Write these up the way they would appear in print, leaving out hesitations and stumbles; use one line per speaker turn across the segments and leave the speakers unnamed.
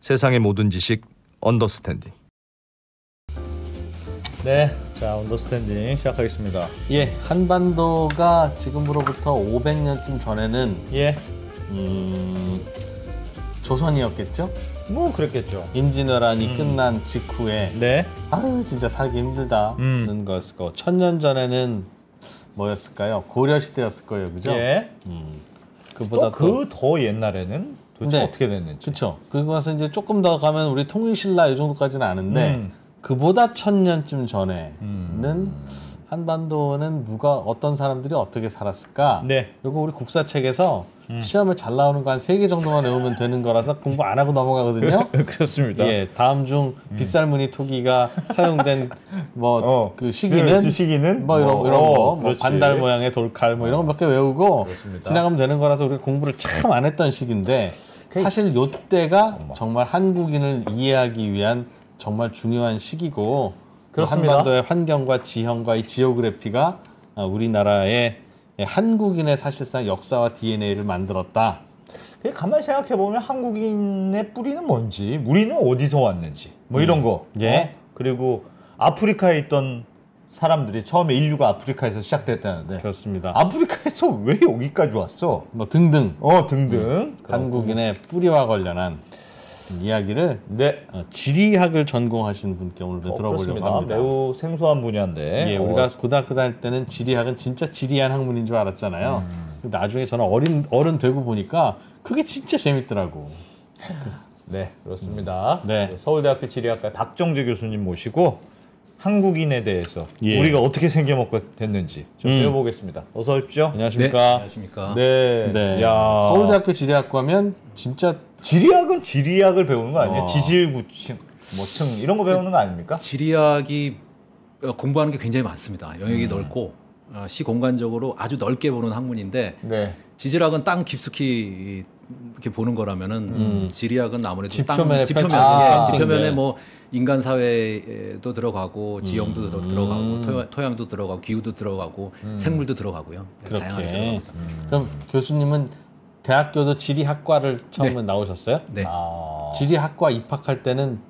세상의 모든 지식 언더스탠딩.
네, 자 언더스탠딩 시작하겠습니다.
예, 한반도가 지금으로부터 500년쯤 전에는
예,
조선이었겠죠?
뭐 그랬겠죠.
임진왜란이 끝난 직후에
네,
아유 진짜 살기 힘들다는 거였을 거고, 1000년 전에는 뭐였을까요? 고려 시대였을 거예요, 그죠?
예.
그보다
그 더 옛날에는 도대체
네.
어떻게 됐는지.
그렇죠. 그거서 이제 조금 더 가면 우리 통일신라 이 정도까지는 아는데 그보다 1000년쯤 전에는 한반도는 누가 어떤 사람들이 어떻게 살았을까?
네.
이거 우리 국사책에서 시험에 잘 나오는 거 한 3개 정도만 외우면 되는 거라서 공부 안 하고 넘어가거든요.
그렇습니다.
예, 다음 중 빗살무늬 토기가 사용된 뭐 그 시기는
그 시기는
뭐 이런 거, 뭐
그렇지.
반달 모양의 돌칼 뭐 이런 거 몇 개 외우고
그렇습니다.
지나가면 되는 거라서 우리 공부를 참 안 했던 시기인데, 사실 요때가 정말 한국인을 이해하기 위한 정말 중요한 시기고,
그렇습니다.
한반도의 환경과 지형과 이 지오그래피가 우리나라의 한국인의 사실상 역사와 DNA를 만들었다.
가만히 생각해 보면 한국인의 뿌리는 뭔지, 우리는 어디서 왔는지, 뭐 이런 거.
예.
그리고 아프리카에 있던 사람들이 처음에 인류가 아프리카에서 시작됐다는데
그렇습니다.
아프리카에서 왜 여기까지 왔어?
뭐 등등
등등.
한국인의 뿌리와 관련한 이야기를
네.
지리학을 전공하신 분께 오늘 들어보려고
그렇습니다.
합니다.
매우 생소한 분야인데.
예, 우리가 고등학교 다닐 때는 지리학은 진짜 지리한 학문인 줄 알았잖아요. 나중에 저는 어른 되고 보니까 그게 진짜 재밌더라고.
네, 그렇습니다.
네.
서울대학교 지리학과 박정재 교수님 모시고 한국인에 대해서
예.
우리가 어떻게 생겨먹게 됐는지 좀 배워보겠습니다. 어서 오십시오.
안녕하십니까?
네, 안녕하십니까?
네.
네.
야.
서울대학교 지리학과면 진짜
지리학은 지리학을 배우는 거 아니에요?
어.
지질구층, 층 이런 거 배우는 거 아닙니까?
지리학이 공부하는 게 굉장히 많습니다. 영역이 넓고 시공간적으로 아주 넓게 보는 학문인데,
네.
지질학은 땅 깊숙이 이렇게 보는 거라면은 지리학은 아무래도
지표면에
지표면에,
펼쳐진
지표면에
네.
뭐 인간 사회도 들어가고 지형도 들어가고 토양도 들어가고 기후도 들어가고 생물도 들어가고요. 다양하게
그렇게.
들어갑니다.
그럼 교수님은 대학교도 지리학과를 처음에 나오셨어요?
네.
지리학과 입학할 때는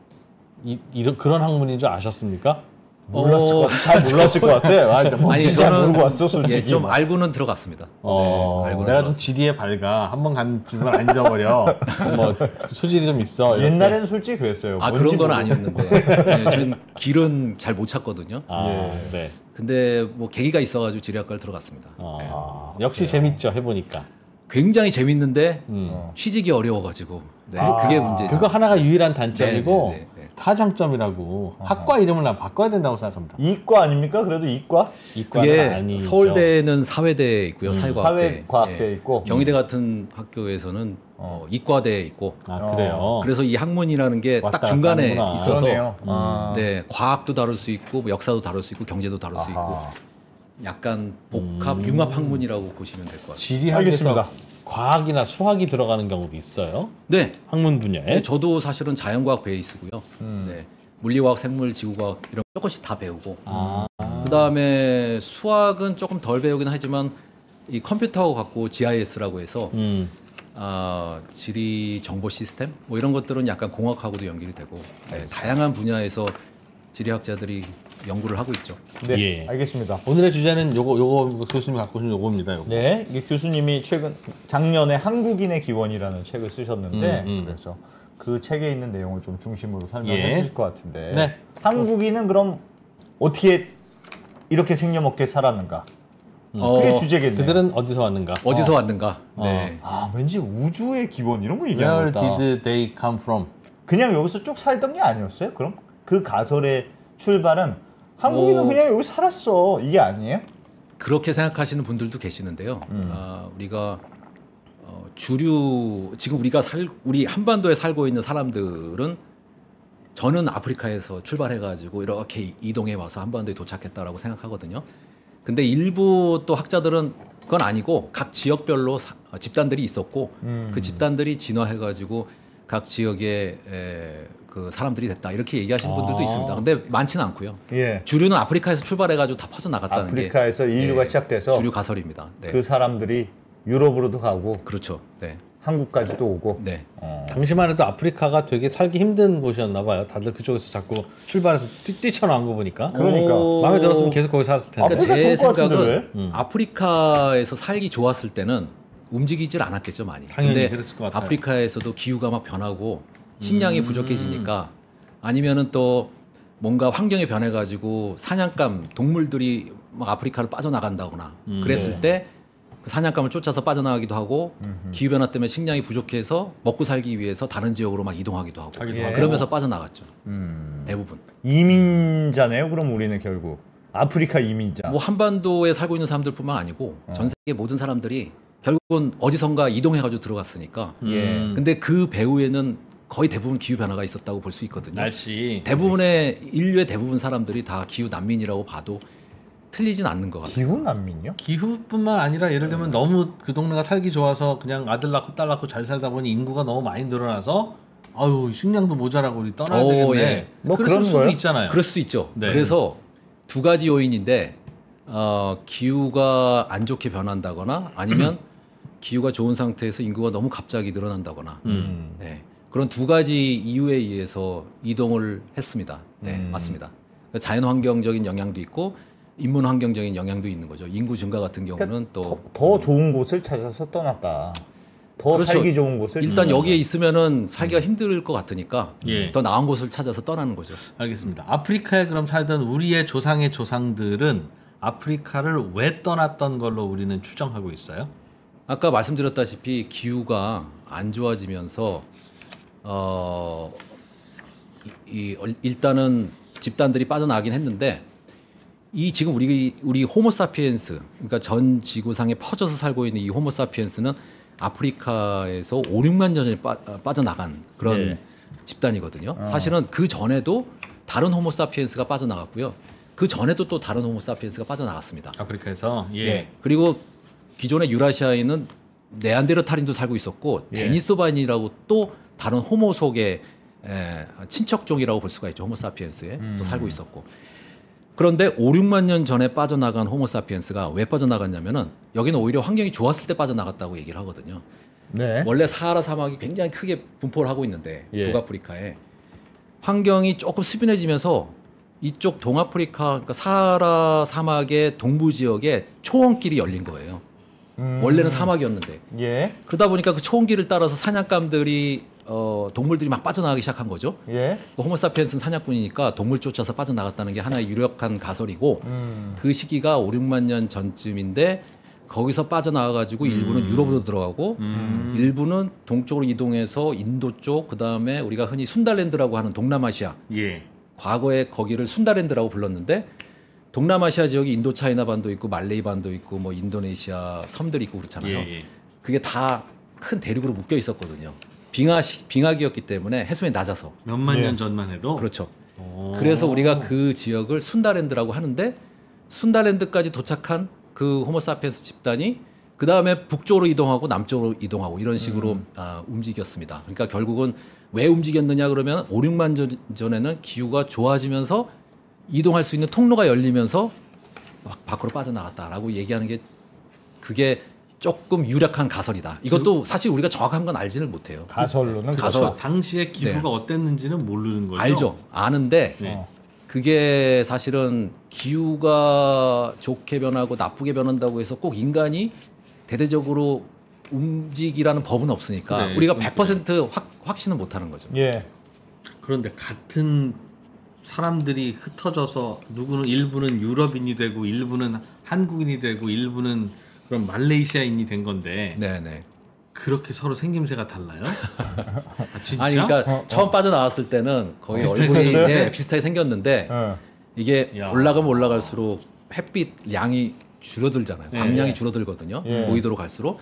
그런 학문인 줄 아셨습니까?
몰랐을 것 같아. 잘 몰랐을 것 같아. 뭔지 잘 모르고 왔어, 솔직히.
예, 좀 알고는 들어갔습니다. 알고는
내가 좀
들어갔습니다.
지리에 밝아. 한번 간 집은 안 잊어버려. 뭐 소질이 좀 있어. 이렇게.
옛날에는 솔직히 그랬어요.
그런 건
모르고.
아니었는데, 네, 저는 길은 잘 못 찾거든요.
네.
근데 뭐 계기가 있어가지고 지리학과를 들어갔습니다.
역시 재밌죠, 해보니까.
굉장히 재밌는데 취직이 어려워가지고 그게 문제죠.
그거 하나가 유일한 단점이고
네.
다 장점이라고. 학과 이름을 난 바꿔야 된다고 생각합니다.
이과 아닙니까? 그래도 이과?
이과는
그게
아니죠.
서울대는 사회대에 있고요, 사회과학대.
사회과학대에 있고.
경희대 같은 학교에서는 이과대에 있고.
그래요.
그래서 이 학문이라는 게
왔다
딱
갔다
중간에
하는구나.
있어서
그러네요.
네, 과학도 다룰 수 있고 뭐 역사도 다룰 수 있고 경제도 다룰 수 있고 약간 복합 융합 학문이라고 보시면 될 것 같아요.
지리학에서
알겠습니다.
과학이나 수학이 들어가는 경우도 있어요.
네,
학문 분야에.
네, 저도 사실은 자연과학 베이스고요. 네, 물리과학, 생물, 지구과학 이런 거 조금씩 다 배우고. 그다음에 수학은 조금 덜 배우긴 하지만 이 컴퓨터하고 갖고 GIS라고 해서 지리 정보 시스템 뭐 이런 것들은 약간 공학하고도 연결이 되고 다양한 분야에서 지리학자들이 연구를 하고 있죠.
네,
예.
알겠습니다.
오늘의 주제는 요거 교수님이 갖고 오신 요겁니다. 요거.
네, 이 교수님이 작년에 한국인의 기원이라는 책을 쓰셨는데 그래서 그 책에 있는 내용을 좀 중심으로 설명해
예.
주실 것 같은데
네.
한국인은 그럼 어떻게 이렇게 생겨먹게 살았는가? 그게 주제겠네요.
그들은 어디서 왔는가?
어디서 왔는가? 네.
왠지 우주의 기원 이런 거
Where
얘기하는 것 같다.
did they come from?
그냥 여기서 쭉 살던 게 아니었어요? 그럼 그 가설의 출발은 한국인은 그냥 여기 살았어 이게 아니에요?
그렇게 생각하시는 분들도 계시는데요. 우리가 주류 지금 우리 한반도에 살고 있는 사람들은 저는 아프리카에서 출발해가지고 이렇게 이동해 와서 한반도에 도착했다라고 생각하거든요. 근데 일부 또 학자들은 그건 아니고 각 지역별로 집단들이 있었고 그 집단들이 진화해가지고 각 지역의 그 사람들이 됐다 이렇게 얘기하시는 분들도 있습니다. 근데 많지는 않고요.
예.
주류는 아프리카에서 출발해가지고 다 퍼져나갔다는
아프리카에서
게
인류가 시작돼서
주류 가설입니다. 네.
그 사람들이 유럽으로도 가고
그렇죠. 네.
한국까지도 오고.
네.
당시만 해도 아프리카가 되게 살기 힘든 곳이었나 봐요. 다들 그쪽에서 자꾸 출발해서 뛰쳐나온 거 보니까.
그러니까.
마음에 들었으면 계속 거기 살았을 텐데.
그러니까 제
좋을 것 같은데
생각은 아프리카에서 살기 좋았을 때는 움직이질 않았겠죠 많이.
당연히
근데
그랬을 것 같아요.
아프리카에서도 기후가 막 변하고 식량이 부족해지니까 아니면은 또 뭔가 환경이 변해가지고 사냥감 동물들이 막 아프리카를 빠져나간다거나 그랬을 때 사냥감을 쫓아서 빠져나가기도 하고 기후 변화 때문에 식량이 부족해서 먹고 살기 위해서 다른 지역으로 막 이동하기도 하고
하기도 하고.
그러면서 빠져나갔죠. 대부분.
이민자네요. 그럼 우리는 결국 아프리카 이민자.
뭐 한반도에 살고 있는 사람들뿐만 아니고 전 세계 모든 사람들이 결국은 어디선가 이동해가지고 들어갔으니까. 근데 그 배후에는 거의 대부분 기후 변화가 있었다고 볼 수 있거든요.
날씨.
대부분의 인류의 대부분 사람들이 다 기후 난민이라고 봐도 틀리진 않는 것 같아요.
기후 난민요?
기후뿐만 아니라 예를 들면 너무 그 동네가 살기 좋아서 그냥 아들 낳고 딸 낳고 잘 살다 보니 인구가 너무 많이 늘어나서 아유 식량도 모자라고 우리 떠나야 되겠네.
예.
뭐
그럴
그런
수도
거예요?
있잖아요.
그럴 수도 있죠.
네.
그래서 두 가지 요인인데 기후가 안 좋게 변한다거나 아니면 기후가 좋은 상태에서 인구가 너무 갑자기 늘어난다거나 네. 그런 두 가지 이유에 의해서 이동을 했습니다. 네, 맞습니다. 자연 환경적인 영향도 있고 인문 환경적인 영향도 있는 거죠. 인구 증가 같은 경우는 또
더 좋은 곳을 찾아서 떠났다. 더
그렇죠.
살기 좋은 곳을
일단
찾아서.
여기에 있으면은 살기가 힘들 것 같으니까
예.
더 나은 곳을 찾아서 떠나는 거죠.
알겠습니다. 아프리카에 그럼 살던 우리의 조상의 조상들은 아프리카를 왜 떠났던 걸로 우리는 추정하고 있어요?
아까 말씀드렸다시피 기후가 안 좋아지면서 일단은 집단들이 빠져나가긴 했는데 이 지금 우리 호모사피엔스 그러니까 전 지구상에 퍼져서 살고 있는 이 호모사피엔스는 아프리카에서 5, 6만 년 전에 빠져나간 그런
네.
집단이거든요. 사실은 그 전에도 다른 호모사피엔스가 빠져나갔고요. 그 전에도 또 다른 호모사피엔스가 빠져나갔습니다.
아프리카에서
예. 그리고 기존의 유라시아에는 네안데르탈인도 살고 있었고 데니소바인이라고 또 다른 호모 속의 친척종이라고 볼 수가 있죠. 호모사피엔스에 또 살고 있었고. 그런데 5, 6만 년 전에 빠져나간 호모사피엔스가 왜 빠져나갔냐면은 여기는 오히려 환경이 좋았을 때 빠져나갔다고 얘기를 하거든요.
네.
원래 사하라 사막이 굉장히 크게 분포를 하고 있는데
예.
북아프리카에 환경이 조금 수빈해지면서 이쪽 동아프리카 그러니까 사하라 사막의 동부 지역에 초원길이 열린 거예요. 원래는 사막이었는데
예.
그러다 보니까 그 초원길을 따라서 사냥감들이 동물들이 막 빠져나가기 시작한 거죠.
예.
호모사피엔스는 사냥꾼이니까 동물 쫓아서 빠져나갔다는 게 하나의 유력한 가설이고 그 시기가 5, 6만 년 전쯤인데 거기서 빠져나와가지고 일부는 유럽으로 들어가고 일부는 동쪽으로 이동해서 인도 쪽 그다음에 우리가 흔히 순달랜드라고 하는 동남아시아
예.
과거에 거기를 순달랜드라고 불렀는데 동남아시아 지역이 인도 차이나 반도 있고 말레이 반도 있고 뭐 인도네시아 섬들이 있고 그렇잖아요.
예.
그게 다 큰 대륙으로 묶여 있었거든요. 빙하기였기 때문에 해수면이 낮아서.
몇만
예.
년 전만 해도
그렇죠. 그래서 우리가 그 지역을 순달랜드라고 하는데 순달랜드까지 도착한 그 호모사피엔스 집단이 그 다음에 북쪽으로 이동하고 남쪽으로 이동하고 이런 식으로 움직였습니다. 그러니까 결국은 왜 움직였느냐 그러면 5, 6만 년 전에는 기후가 좋아지면서 이동할 수 있는 통로가 열리면서 막 밖으로 빠져나갔다라고 얘기하는 게 그게 조금 유력한 가설이다. 이것도 사실 우리가 정확한 건 알지를 못해요.
가설로는
가설.
그렇죠. 당시에 기후가
네.
어땠는지는 모르는 거죠.
알죠. 아는데
네.
그게 사실은 기후가 좋게 변하고 나쁘게 변한다고 해서 꼭 인간이 대대적으로 움직이라는 법은 없으니까
그래,
우리가
그러니까.
100% 확신은 못하는 거죠.
예.
그런데 같은 사람들이 흩어져서 누구는 일부는 유럽인이 되고 일부는 한국인이 되고 일부는 그럼 말레이시아인이 된 건데
네네.
그렇게 서로 생김새가 달라요? 아, 진짜?
아니 그러니까 처음 빠져나왔을 때는 거의
비슷했어요?
얼굴이 비슷하게 생겼는데
어.
이게
야.
올라가면 올라갈수록 햇빛 양이 줄어들잖아요.
네.
광량이 줄어들거든요.
예.
고위도로 갈수록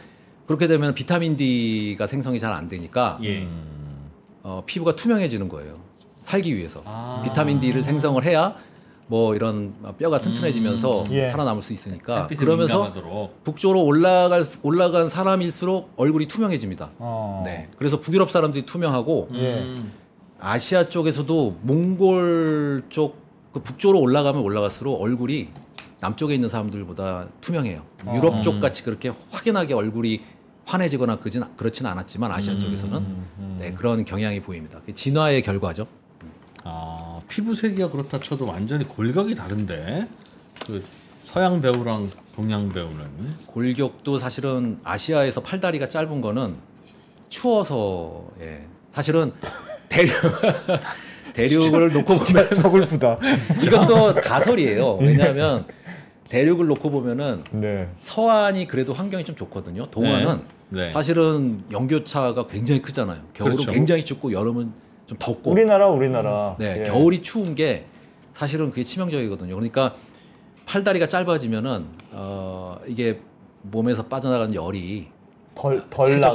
그렇게 되면 비타민 D가 생성이 잘 안 되니까
예.
피부가 투명해지는 거예요. 살기 위해서
아.
비타민 D를 생성을 해야 뭐 이런 뼈가 튼튼해지면서
예.
살아남을 수 있으니까
햇빛에
그러면서
민감하도록.
북쪽으로 올라간 사람일수록 얼굴이 투명해집니다. 네, 그래서 북유럽 사람들이 투명하고
예.
아시아 쪽에서도 몽골 쪽 그 북쪽으로 올라가면 올라갈수록 얼굴이 남쪽에 있는 사람들보다 투명해요. 유럽 쪽 같이 그렇게 확연하게 얼굴이 환해지거나 그렇지는 않았지만 아시아 쪽에서는 네, 그런 경향이 보입니다. 진화의 결과죠.
아, 피부색이야 그렇다 쳐도 완전히 골격이 다른데 그 서양 배우랑 동양 배우는
골격도 사실은 아시아에서 팔다리가 짧은 거는 추워서 예. 사실은 대륙을 놓고 보면
서글프다.
이것도 가설이에요. 왜냐하면 대륙을 놓고 보면은
네.
서안이 그래도 환경이 좀 좋거든요. 동안은
네.
사실은 연교차가 굉장히 크잖아요. 겨울은
그렇죠.
굉장히 춥고 여름은 좀 덥고.
우리나라.
네,
예.
겨울이 추운 게 사실은 그게 치명적이거든요. 그러니까 팔다리가 짧아지면은 이게 몸에서 빠져나가는 열이
덜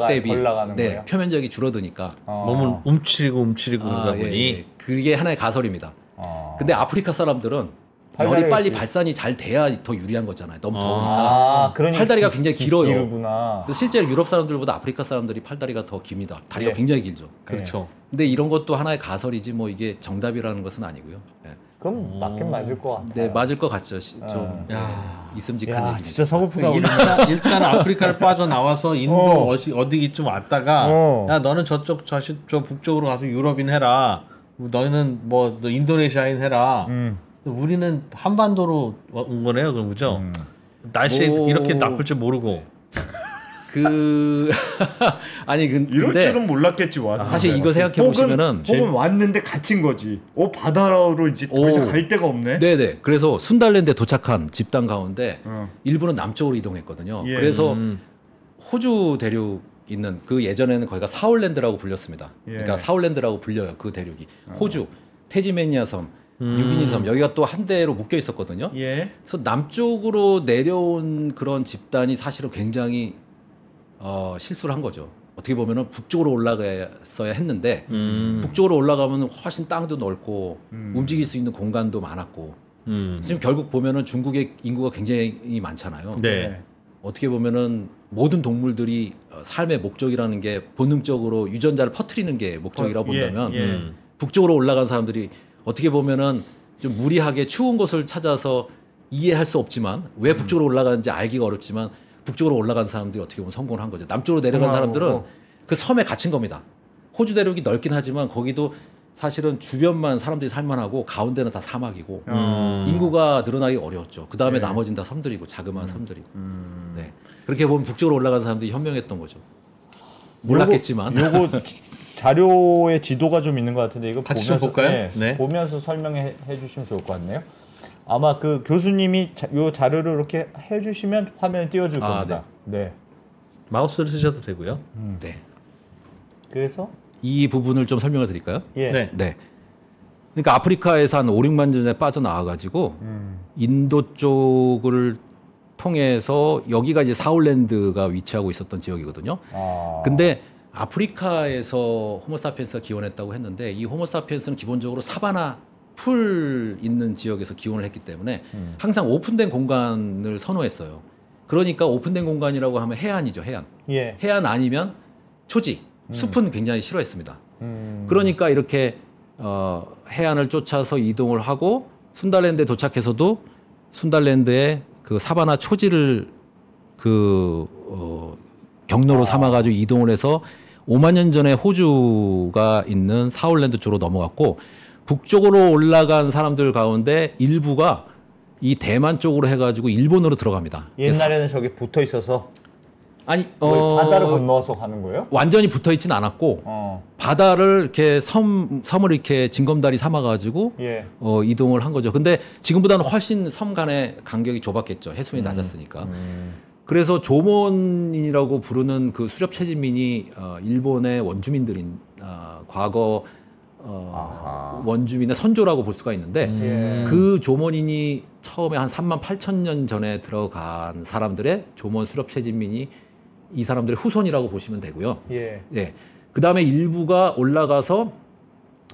대비
나가는
네,
거예요.
표면적이 줄어드니까.
몸을 움츠리고 그러다 보니
예. 그게 하나의 가설입니다.
아.
근데 아프리카 사람들은 열이 빨리 발산이 잘 돼야 더 유리한 거잖아요. 너무 더우니까.
그러니까
팔다리가 굉장히 길어요.
기르구나.
그래서 실제로 유럽 사람들보다 아프리카 사람들이 팔다리가 더 깁니다. 다리가
예.
굉장히 길죠.
그렇죠.
근데 이런 것도 하나의 가설이지 뭐 이게 정답이라는 것은 아니고요. 네,
그럼 맞긴 맞을 것 같아요.
네 맞을 것 같죠. 좀
야.
있음직한
야,
얘기입니다.
진짜 서글프다.
일단 아프리카를 빠져나와서 인도 어디 좀 왔다가 야 너는 저 북쪽으로 가서 유럽인 해라. 너희는 뭐 너 인도네시아인 해라. 우리는 한반도로 온 거네요, 그럼 그죠? 날씨
오.
이렇게 나쁠 줄 모르고.
아니
이럴
근데
줄은 몰랐겠지 와.
사실 이거 생각해 보시면은
혹은 왔는데 갇힌 거지. 바다로 이제 더 이상
오.
갈 데가 없네.
네네. 그래서 순달랜드에 도착한 집단 가운데
어.
일부는 남쪽으로 이동했거든요.
예.
그래서 호주 대륙 있는 그 예전에는 거기가 사울랜드라고 불렸습니다.
예.
그러니까 사울랜드라고 불려요. 그 대륙이 호주, 태지메니아 섬, 뉴기니 섬 여기가 또 한 대로 묶여 있었거든요.
예.
그래서 남쪽으로 내려온 그런 집단이 사실은 굉장히 실수를 한 거죠. 어떻게 보면은 북쪽으로 올라갔어야 했는데 북쪽으로 올라가면 훨씬 땅도 넓고 움직일 수 있는 공간도 많았고 지금 결국 보면은 중국의 인구가 굉장히 많잖아요.
네.
어떻게 보면은 모든 동물들이 삶의 목적이라는 게 본능적으로 유전자를 퍼뜨리는 게 목적이라고 본다면 북쪽으로 올라간 사람들이 어떻게 보면은 좀 무리하게 추운 곳을 찾아서 이해할 수 없지만 왜 북쪽으로 올라가는지 알기가 어렵지만 북쪽으로 올라간 사람들이 어떻게 보면 성공을 한 거죠. 남쪽으로 내려간 사람들은 그 섬에 갇힌 겁니다. 호주 대륙이 넓긴 하지만 거기도 사실은 주변만 사람들이 살만하고 가운데는 다 사막이고 인구가 늘어나기 어려웠죠. 그 다음에 나머지는 다 섬들이고 자그마한 섬들이고. 네. 그렇게 보면 북쪽으로 올라간 사람들이 현명했던 거죠. 몰랐겠지만.
요거 자료에 지도가 좀 있는 것 같은데 이거
같이
보면서
좀 볼까요? 네.
보면서 설명해 주시면 좋을 것 같네요. 아마 그 교수님이 요 자료를 이렇게 해주시면 화면에 띄워줄 겁니다. 네.
마우스를 쓰셔도 되고요.
네.
그래서
이 부분을 좀 설명을 드릴까요?
예.
네.
네. 그러니까 아프리카에서 한 5, 6만 년 전에 빠져나와가지고 인도 쪽을 통해서 여기가 이제 사울랜드가 위치하고 있었던 지역이거든요. 근데 아프리카에서 호모사피엔스가 기원했다고 했는데 이 호모사피엔스는 기본적으로 사바나 풀 있는 지역에서 기원을 했기 때문에 항상 오픈된 공간을 선호했어요. 그러니까 오픈된 공간이라고 하면 해안이죠, 해안.
예.
해안 아니면 초지, 숲은 굉장히 싫어했습니다. 그러니까 이렇게 해안을 쫓아서 이동을 하고 순달랜드에 도착해서도 순달랜드의 그 사바나 초지를 경로로 삼아가지고 이동을 해서 5만 년 전에 호주가 있는 사울랜드 쪽으로 넘어갔고 북쪽으로 올라간 사람들 가운데 일부가 이 대만 쪽으로 해가지고 일본으로 들어갑니다.
옛날에는 저기 붙어 있어서
아니
바다를 건너서 가는 거예요?
완전히 붙어 있진 않았고 바다를 이렇게 섬을 이렇게 징검다리 삼아가지고
예.
이동을 한 거죠. 근데 지금보다는 훨씬 섬 간의 간격이 좁았겠죠. 해수면이 낮았으니까. 그래서 조몬이라고 부르는 그 수렵 채집민이 일본의 원주민들인 과거 원주민의 선조라고 볼 수가 있는데
예.
그 조몬인이 처음에 한 3만 8천 년 전에 들어간 사람들의 조몬 수렵 채집민이 이 사람들의 후손이라고 보시면 되고요.
예.
예. 그 다음에 일부가 올라가서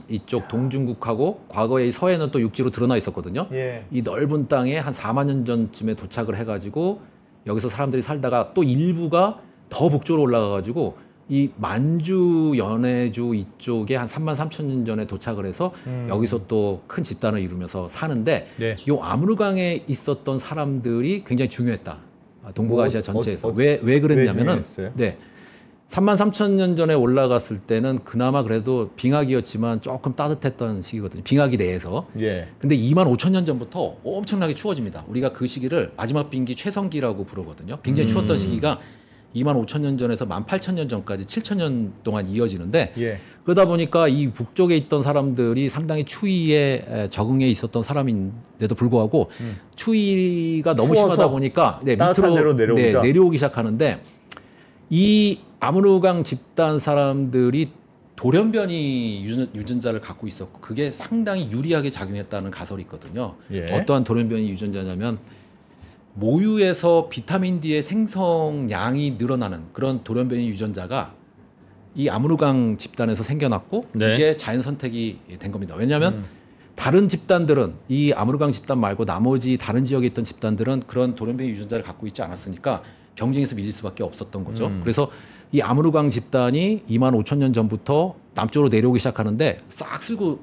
이쪽 동중국하고 과거에 이 서해는 또 육지로 드러나 있었거든요.
예.
이 넓은 땅에 한 4만 년 전쯤에 도착을 해가지고 여기서 사람들이 살다가 또 일부가 더 북쪽으로 올라가가지고 이 만주, 연해주 이쪽에 한 3만 3천 년 전에 도착을 해서 여기서 또 큰 집단을 이루면서 사는데
네.
이 아무르강에 있었던 사람들이 굉장히 중요했다. 동북아시아
뭐,
전체에서.
왜
왜 그랬냐면은
중요했어요?
네. 33,000년 전에 올라갔을 때는 그나마 그래도 빙하기였지만 조금 따뜻했던 시기거든요. 빙하기 내에서.
예.
근데 25,000년 전부터 엄청나게 추워집니다. 우리가 그 시기를 마지막 빙기 최성기라고 부르거든요. 굉장히 추웠던 시기가 25,000년 전에서 18,000년 전까지 7,000년 동안 이어지는데
예.
그러다 보니까 이 북쪽에 있던 사람들이 상당히 추위에 적응해 있었던 사람인데도 불구하고 추위가 너무
추워서
심하다 보니까
따뜻한
밑으로
데로 내려오자.
내려오기 시작하는데 이 아무르강 집단 사람들이 돌연변이 유전자를 갖고 있었고 그게 상당히 유리하게 작용했다는 가설이 있거든요.
예.
어떠한 돌연변이 유전자냐면 모유에서 비타민 D의 생성량이 늘어나는 그런 돌연변이 유전자가 이 아무르강 집단에서 생겨났고
네.
이게 자연 선택이 된 겁니다. 왜냐하면 다른 집단들은 이 아무르강 집단 말고 나머지 다른 지역에 있던 집단들은 그런 돌연변이 유전자를 갖고 있지 않았으니까 경쟁에서 밀릴 수밖에 없었던 거죠. 그래서 이 아무르강 집단이 25,000년 전부터 남쪽으로 내려오기 시작하는데 싹 쓸고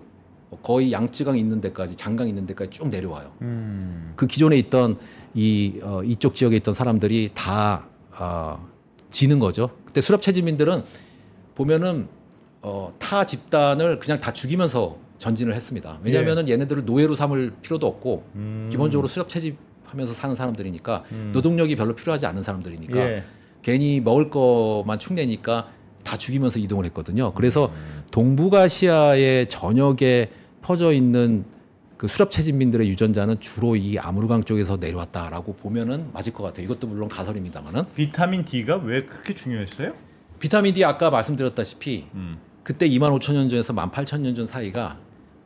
거의 양쯔강 있는 데까지 장강 있는 데까지 쭉 내려와요. 그 기존에 있던 이쪽 지역에 있던 사람들이 다 지는 거죠. 그때 수렵 채집민들은 보면은 타 집단을 그냥 다 죽이면서 전진을 했습니다. 왜냐하면은 얘네들을 노예로 삼을 필요도 없고 기본적으로 수렵 채집하면서 사는 사람들이니까 노동력이 별로 필요하지 않은 사람들이니까
예.
괜히 먹을 것만 축내니까 다 죽이면서 이동을 했거든요. 그래서 동북아시아의 전역에 퍼져 있는 그 수렵 채집민들의 유전자는 주로 이 아무르강 쪽에서 내려왔다라고 보면은 맞을 것 같아요. 이것도 물론 가설입니다만은
비타민 D가 왜 그렇게 중요했어요?
비타민 D 아까 말씀드렸다시피 그때 25,000년 전에서 18,000년 전 사이가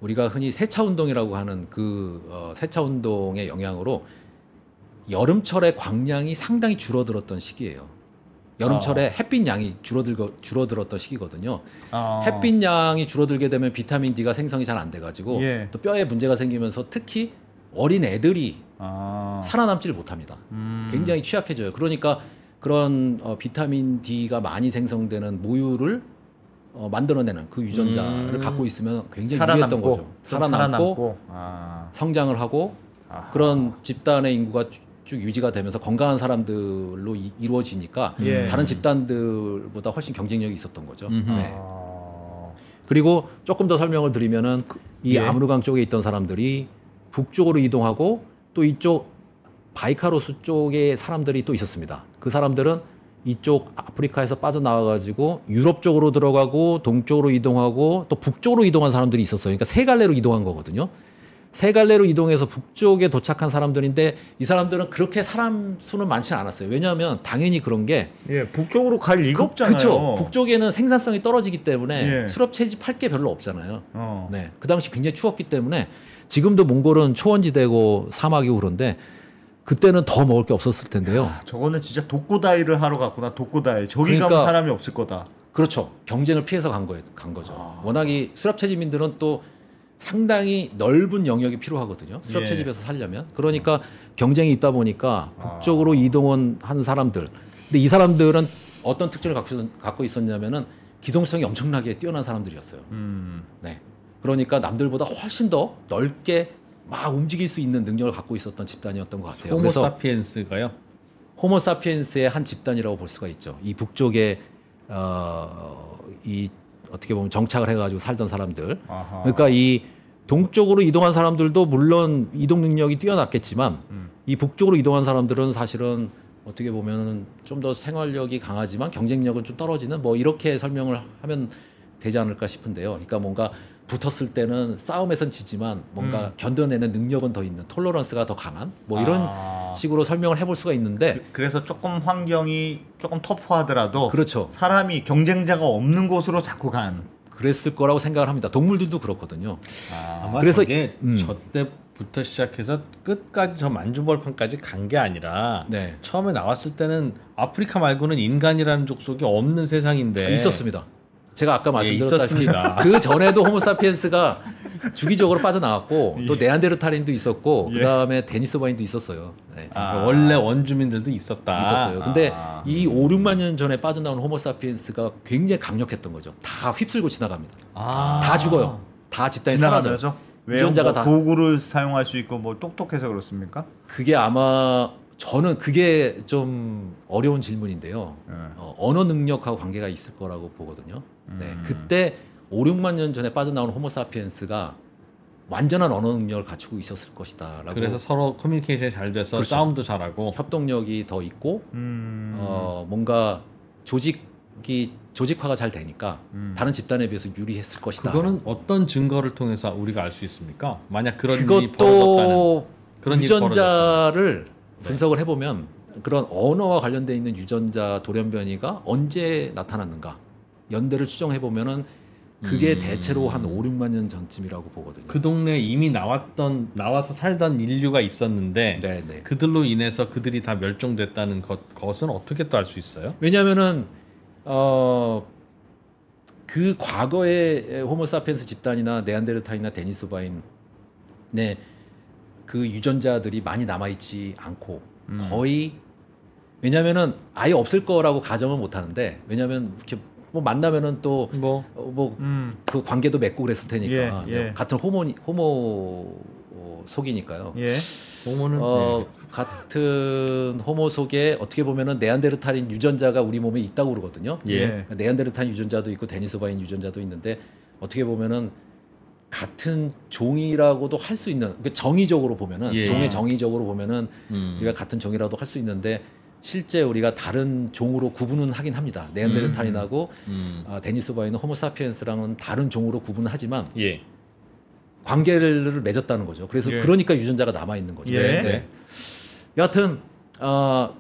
우리가 흔히 세차 운동이라고 하는 그 세차 운동의 영향으로 여름철에 광량이 상당히 줄어들었던 시기예요. 여름철에 햇빛 양이 줄어들었던 시기거든요. 햇빛 양이 줄어들게 되면 비타민 D가 생성이 잘 안 돼가지고
예.
또 뼈에 문제가 생기면서 특히 어린 애들이 살아남지를 못합니다. 굉장히 취약해져요. 그러니까 그런 비타민 D가 많이 생성되는 모유를 만들어내는 그 유전자를 갖고 있으면 굉장히 유리했던 거죠. 살아남고 성장을 하고 그런 집단의 인구가 쭉 유지가 되면서 건강한 사람들로 이루어지니까
예.
다른 집단들보다 훨씬 경쟁력이 있었던 거죠. 네. 그리고 조금 더 설명을 드리면은 이
예.
아무르강 쪽에 있던 사람들이 북쪽으로 이동하고 또 이쪽 바이카로스 쪽에 사람들이 또 있었습니다. 그 사람들은 이쪽 아프리카에서 빠져나와가지고 유럽 쪽으로 들어가고 동쪽으로 이동하고 또 북쪽으로 이동한 사람들이 있었어요. 그러니까 세 갈래로 이동한 거거든요. 세 갈래로 이동해서 북쪽에 도착한 사람들인데 이 사람들은 그렇게 사람 수는 많지 않았어요. 왜냐하면 당연히 그런 게
예, 북쪽으로 갈 리가 없잖아요.
그렇죠. 북쪽에는 생산성이 떨어지기 때문에
예.
수렵 채집할 게 별로 없잖아요. 네, 그 당시 굉장히 추웠기 때문에 지금도 몽골은 초원지대고 사막이고 그런데 그때는 더 먹을 게 없었을 텐데요.
저거는 진짜 독고다이를 하러 갔구나. 독고다이. 저기
그러니까-
가면 사람이 없을 거다.
그렇죠. 경쟁을 피해서 간 거죠. 워낙에 수렵 채집민들은 또 상당히 넓은 영역이 필요하거든요. 수렵
예.
채집에서 살려면. 그러니까 경쟁이 있다 보니까 북쪽으로 이동한 사람들. 근데 이 사람들은 어떤 특징을 갖고 있었냐면은 기동성이 엄청나게 뛰어난 사람들이었어요. 네. 그러니까 남들보다 훨씬 더 넓게 막 움직일 수 있는 능력을 갖고 있었던 집단이었던 것 같아요. 그래서
호모사피엔스가요?
호모사피엔스의 한 집단이라고 볼 수가 있죠. 이 북쪽에 이 어떻게 보면 정착을 해가지고 살던 사람들. 그러니까 이 동쪽으로 이동한 사람들도 물론 이동 능력이 뛰어났겠지만 이 북쪽으로 이동한 사람들은 사실은 어떻게 보면 좀 더 생활력이 강하지만 경쟁력은 좀 떨어지는 뭐 이렇게 설명을 하면 되지 않을까 싶은데요. 그러니까 뭔가 붙었을 때는 싸움에선 지지만 뭔가 견뎌내는 능력은 더 있는 톨러런스가 더 강한 뭐 이런 식으로 설명을 해볼 수가 있는데
그래서 조금 환경이 조금 터프하더라도
그렇죠.
사람이 경쟁자가 없는 곳으로 자꾸 간.
그랬을 거라고 생각을 합니다. 동물들도 그렇거든요.
아마
그래서-
저게 저때부터 시작해서 끝까지 저 만주벌판까지 간 게 아니라
네.
처음에 나왔을 때는 아프리카 말고는 인간이라는 족속이 없는 세상인데
있었습니다. 제가 아까 말씀드렸다시피
있었습니다.
그 전에도 호모사피엔스가 주기적으로 빠져나왔고 또 네안데르탈인도 있었고
예.
그다음에 데니소바인도 있었어요. 네.
원래 원주민들도 있었다.
있었어요. 근데 이 5, 6만 년 전에 빠져나온 호모사피엔스가 굉장히 강력했던 거죠. 다 휩쓸고 지나갑니다. 다 죽어요. 다 집단이 사라져요.
지나가면서 왜요?
유전자가
뭐
다
도구를 사용할 수 있고 뭐 똑똑해서 그렇습니까?
그게 아마 저는 그게 좀 어려운 질문인데요. 언어 능력하고 관계가 있을 거라고 보거든요. 네, 그때 5, 6만 년 전에 빠져나온 호모사피엔스가 완전한 언어 능력을 갖추고 있었을 것이다라고.
그래서 서로 커뮤니케이션이 잘 돼서
그렇죠.
싸움도 잘하고
협동력이 더 있고 뭔가 조직화가 잘 되니까 다른 집단에 비해서 유리했을 것이다.
그거는 어떤 증거를 통해서 우리가 알 수 있습니까? 만약 그런 일이 벌어졌다는
그것도
그런 일이 벌어졌다는.
유전자를 분석을 해보면 그런 언어와 관련돼 있는 유전자 돌연변이가 언제 나타났는가 연대를 추정해 보면은 그게 대체로 한 5, 6만 년 전쯤이라고 보거든요.
그 동네에 이미 나와서 살던 인류가 있었는데
네네.
그들로 인해서 그들이 다 멸종됐다는 것은 어떻게 또 알 수 있어요?
왜냐하면은 그 과거의 호모사피엔스 집단이나 네안데르탈이나 데니소바인의 그 유전자들이 많이 남아있지 않고 거의 왜냐하면은 아예 없을 거라고 가정은 못 하는데 왜냐하면 이렇게 뭐 만나면은 또 그 관계도 맺고 그랬을 테니까 같은 호모 속이니까요.
예.
호모는
같은 호모 속에 어떻게 보면은 네안데르탈인 유전자가 우리 몸에 있다고 그러거든요.
예.
네안데르탈 유전자도 있고 데니소바인 유전자도 있는데 어떻게 보면은 같은 종이라고도 할 수 있는 그러니까 정의적으로 보면은
예.
종의 정의적으로 보면은 우리가 같은 종이라도 할 수 있는데 실제 우리가 다른 종으로 구분은 하긴 합니다. 네안데르탈인하고 데니소바인은 호모사피엔스랑은 다른 종으로 구분을 하지만
예.
관계를 맺었다는 거죠. 그래서
예.
그러니까 유전자가 남아 있는 거죠.
예.
네. 여하튼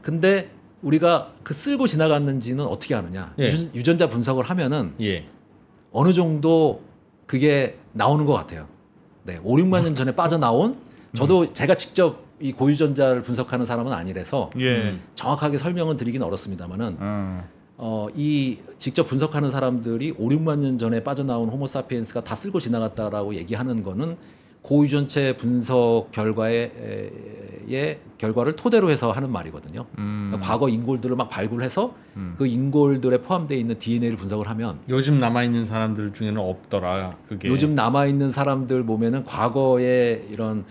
근데 우리가 그 쓸고 지나갔는지는 어떻게 아느냐?
예.
유전자 분석을 하면은
예.
어느 정도 그게 나오는 것 같아요. 네, 5, 6만 년 전에 빠져나온 저도 제가 직접 이 고유전자를 분석하는 사람은 아니라서
예.
정확하게 설명은 드리긴 어렵습니다만은 이 직접 분석하는 사람들이 5, 6만 년 전에 빠져나온 호모사피엔스가 다 쓸고 지나갔다라고 얘기하는 거는 고유전체 분석 결과를 토대로 해서 하는 말이거든요. 그러니까 과거 인골들을 막 발굴해서 그 인골들에 포함되어 있는 DNA를 분석을 하면
요즘 남아 있는 사람들 중에는 없더라. 그게
요즘 남아 있는 사람들 보면은 과거에 이런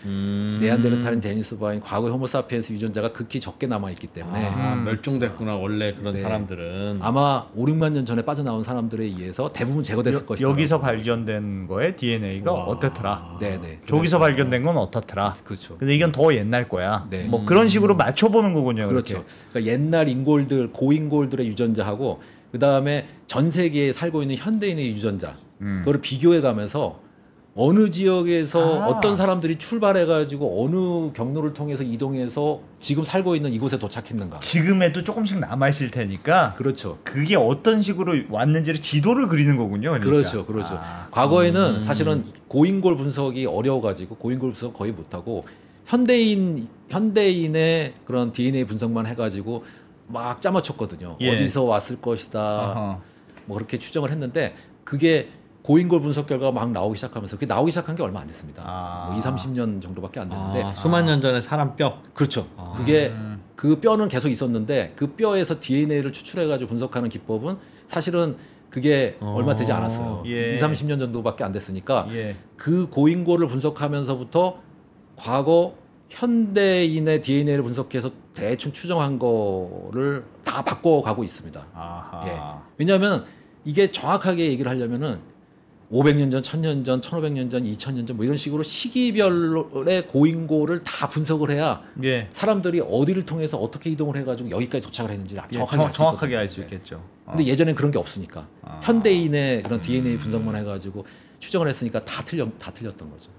네안데르탈인 데니소바인 과거의 호모사피엔스 유전자가 극히 적게 남아 있기 때문에
멸종됐구나 원래 그런
네.
사람들은.
아마 5, 6만 년 전에 빠져나온 사람들에 의해서 대부분 제거됐을 것이다.
여기서 발견된 거에 DNA가 어떻더라.
네네.
저기서 발견된 건 어떻더라.
그렇죠.
근데 이건 더 옛날 거야.
네.
뭐 그런 식으로 맞춰보는 거군요.
그렇죠.
이렇게.
그러니까 옛날 인골들, 고인골들의 유전자하고 그 다음에 전 세계에 살고 있는 현대인의 유전자, 그거를 비교해가면서 어느 지역에서 어떤 사람들이 출발해가지고 어느 경로를 통해서 이동해서 지금 살고 있는 이곳에 도착했는가.
지금에도 조금씩 남아있을 테니까
그렇죠.
그게 어떤 식으로 왔는지를 지도를 그리는 거군요. 그러니까.
그렇죠, 그렇죠. 과거에는 사실은 고인골 분석이 어려워가지고 고인골 분석 거의 못하고 현대인의 그런 DNA 분석만 해가지고 막 짜맞췄거든요.
예.
어디서 왔을 것이다.
어허.
뭐 그렇게 추정을 했는데 그게 고인골 분석 결과가 막 나오기 시작하면서 그게 나오기 시작한 게 얼마 안 됐습니다. 뭐 2, 30년 정도밖에 안 됐는데
수만 년 전에 사람 뼈.
그렇죠. 그게 그 뼈는 계속 있었는데 그 뼈에서 DNA를 추출해가지고 분석하는 기법은 사실은 그게 얼마 되지 않았어요.
예.
2, 30년 정도밖에 안 됐으니까
예.
그 고인골을 분석하면서부터 과거 현대인의 DNA를 분석해서 대충 추정한 거를 다 바꿔가고 있습니다.
아하.
예. 왜냐하면 이게 정확하게 얘기를 하려면은 500년 전, 1000년 전, 1500년 전, 2000년 전 뭐 이런 식으로 시기별의 고인골을 다 분석을 해야
예.
사람들이 어디를 통해서 어떻게 이동을 해가지고 여기까지 도착을 했는지
정확하게 알 수 있겠죠.
근데 예전엔 그런 게 없으니까 현대인의 그런 DNA 분석만 해가지고 추정을 했으니까 다 틀렸던 거죠.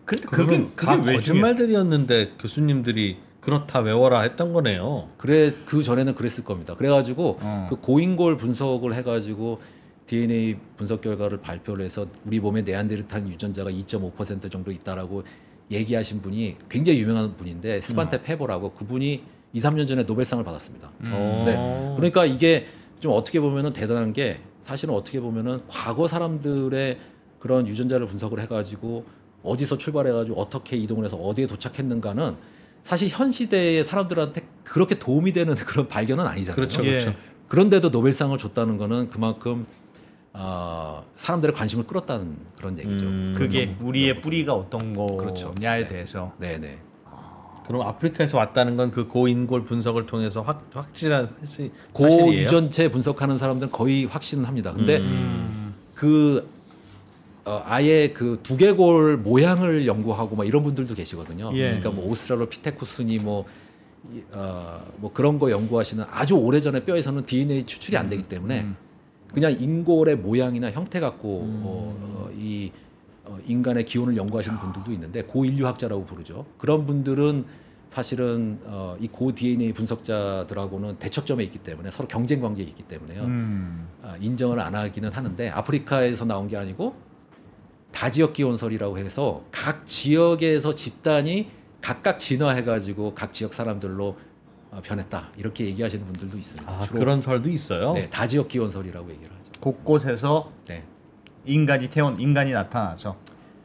근데
그게 다
왜
거짓말들이었는데 교수님들이 그렇다 외워라 했던 거네요.
그래 그 전에는 그랬을 겁니다. 그래가지고 그 고인골 분석을 해가지고 DNA 분석 결과를 발표를 해서 우리 몸에 네안데르탈 유전자가 2.5% 정도 있다라고 얘기하신 분이 굉장히 유명한 분인데 스반테 페버라고 그분이 2, 3년 전에 노벨상을 받았습니다. 네. 그러니까 이게 좀 어떻게 보면은 대단한 게 사실은 어떻게 보면은 과거 사람들의 그런 유전자를 분석을 해가지고 어디서 출발해가지고 어떻게 이동을 해서 어디에 도착했는가는 사실 현 시대의 사람들한테 그렇게 도움이 되는 그런 발견은 아니잖아요.
그렇죠,
예.
그렇죠.
그런데도 노벨상을 줬다는 거는 그만큼 사람들의 관심을 끌었다는 그런 얘기죠.
그게 우리의 뿌리가 어떤 거냐에
그렇죠.
대해서.
네네.
그럼 아프리카에서 왔다는 건 그 고인골 분석을 통해서 확실한 사실이에요?
고유전체 분석하는 사람들은 거의 확신은 합니다. 근데 그 아예 그 두개골 모양을 연구하고 막 이런 분들도 계시거든요.
예.
그러니까 뭐 오스트랄로피테쿠스니 뭐 그런 거 연구하시는 아주 오래전에 뼈에서는 DNA 추출이 안 되기 때문에 그냥 인골의 모양이나 형태 갖고 인간의 기원을 연구하시는 분들도 있는데 고인류학자라고 부르죠. 그런 분들은 사실은 이 고 DNA 분석자들하고는 대척점에 있기 때문에 서로 경쟁 관계에 있기 때문에요. 인정을 안 하기는 하는데 아프리카에서 나온 게 아니고 다지역 기원설이라고 해서 각 지역에서 집단이 각각 진화해가지고 각 지역 사람들로 변했다 이렇게 얘기하시는 분들도 있습니다.
아,
주로
그런 설도 있어요?
네, 다지역 기원설이라고 얘기를 하죠.
곳곳에서
네.
인간이 나타나서